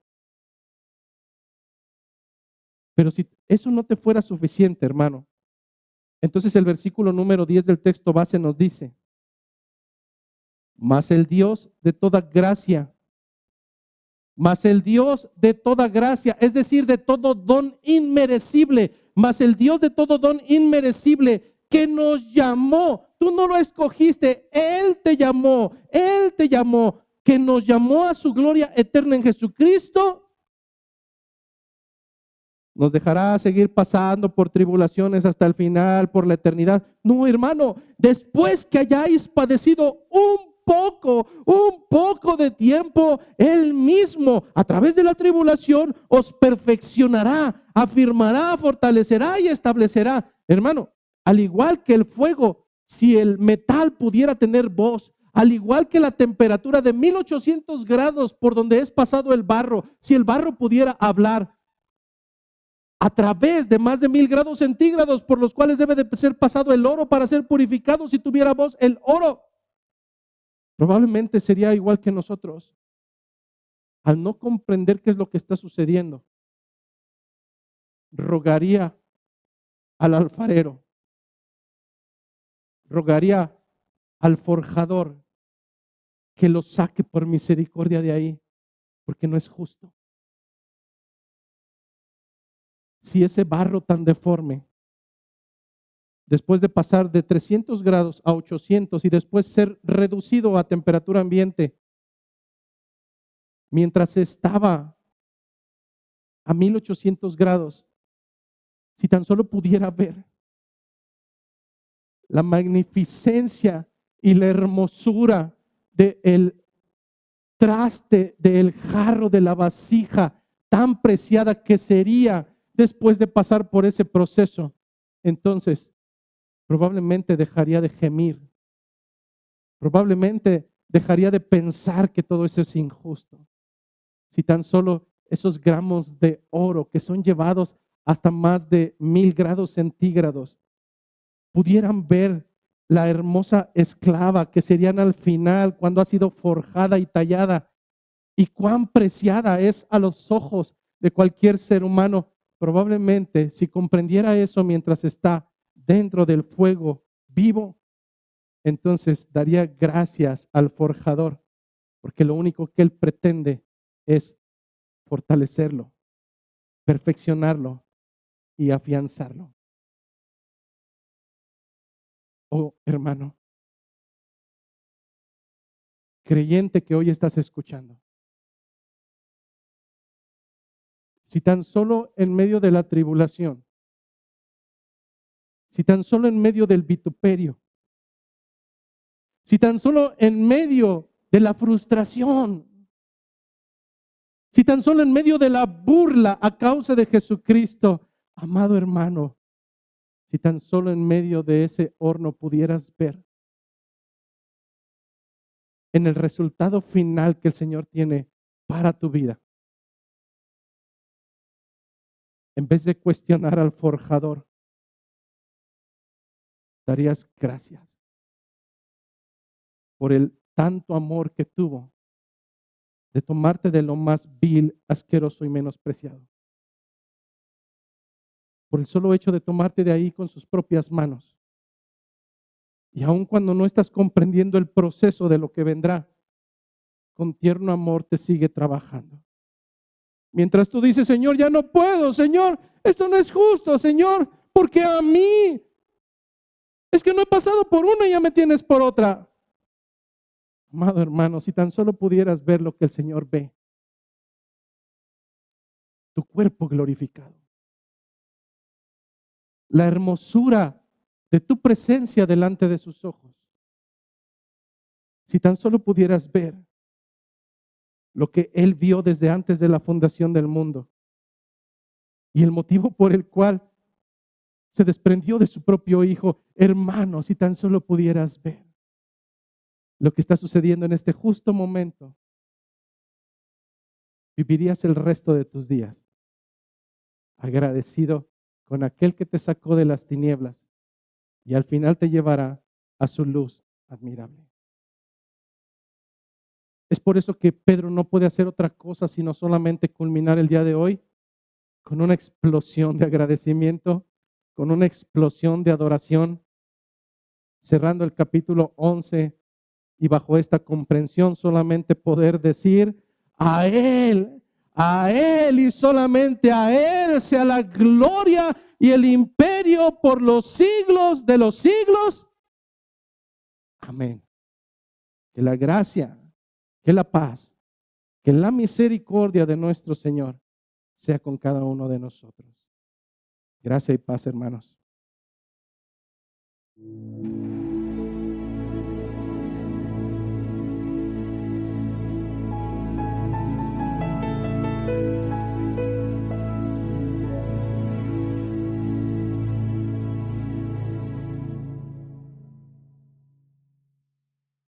Speaker 1: Pero si eso no te fuera suficiente, hermano, entonces el versículo número 10 del texto base nos dice, mas el Dios de toda gracia, mas el Dios de toda gracia, es decir, de todo don inmerecible, mas el Dios de todo don inmerecible que nos llamó, tú no lo escogiste, Él te llamó, que nos llamó a su gloria eterna en Jesucristo, nos dejará seguir pasando por tribulaciones hasta el final, por la eternidad. No, hermano, después que hayáis padecido un poco de tiempo, Él mismo, a través de la tribulación, os perfeccionará, afirmará, fortalecerá y establecerá. Hermano, al igual que el fuego, si el metal pudiera tener voz, al igual que la temperatura de 1800 grados por donde es pasado el barro, si el barro pudiera hablar, a través de más de 1000 grados centígrados por los cuales debe de ser pasado el oro para ser purificado, si tuviera voz el oro, probablemente sería igual que nosotros. Al no comprender qué es lo que está sucediendo, rogaría al alfarero, rogaría al forjador que lo saque por misericordia de ahí, porque no es justo. Si ese barro tan deforme, después de pasar de 300 grados a 800 y después ser reducido a temperatura ambiente, mientras estaba a 1800 grados, si tan solo pudiera ver la magnificencia y la hermosura del traste, del jarro, de la vasija tan preciada que sería después de pasar por ese proceso, entonces probablemente dejaría de gemir, probablemente dejaría de pensar que todo eso es injusto. Si tan solo esos gramos de oro que son llevados hasta más de 1000 grados centígrados pudieran ver la hermosa esclava que serían al final cuando ha sido forjada y tallada, y cuán preciada es a los ojos de cualquier ser humano, probablemente si comprendiera eso mientras está dentro del fuego vivo, entonces daría gracias al forjador porque lo único que Él pretende es fortalecerlo, perfeccionarlo y afianzarlo. Oh, hermano, creyente que hoy estás escuchando, si tan solo en medio de la tribulación, si tan solo en medio del vituperio, si tan solo en medio de la frustración, si tan solo en medio de la burla a causa de Jesucristo, amado hermano, si tan solo en medio de ese horno pudieras ver en el resultado final que el Señor tiene para tu vida, en vez de cuestionar al forjador, darías gracias por el tanto amor que tuvo de tomarte de lo más vil, asqueroso y menospreciado. Por el solo hecho de tomarte de ahí con sus propias manos. Y aun cuando no estás comprendiendo el proceso de lo que vendrá, con tierno amor te sigue trabajando. Mientras tú dices, Señor, ya no puedo, Señor, esto no es justo, Señor, porque a mí es que no he pasado por una y ya me tienes por otra. Amado hermano, si tan solo pudieras ver lo que el Señor ve, tu cuerpo glorificado, la hermosura de tu presencia delante de sus ojos. Si tan solo pudieras ver lo que Él vio desde antes de la fundación del mundo y el motivo por el cual se desprendió de su propio Hijo, hermano, si tan solo pudieras ver lo que está sucediendo en este justo momento, vivirías el resto de tus días agradecido con aquel que te sacó de las tinieblas y al final te llevará a su luz admirable. Es por eso que Pedro no puede hacer otra cosa sino solamente culminar el día de hoy con una explosión de agradecimiento, con una explosión de adoración, cerrando el capítulo 11 y bajo esta comprensión solamente poder decir, a Él y solamente a Él sea la gloria y el imperio por los siglos de los siglos. Amén. Que la gracia, que la paz, que la misericordia de nuestro Señor sea con cada uno de nosotros. Gracia y paz, hermanos.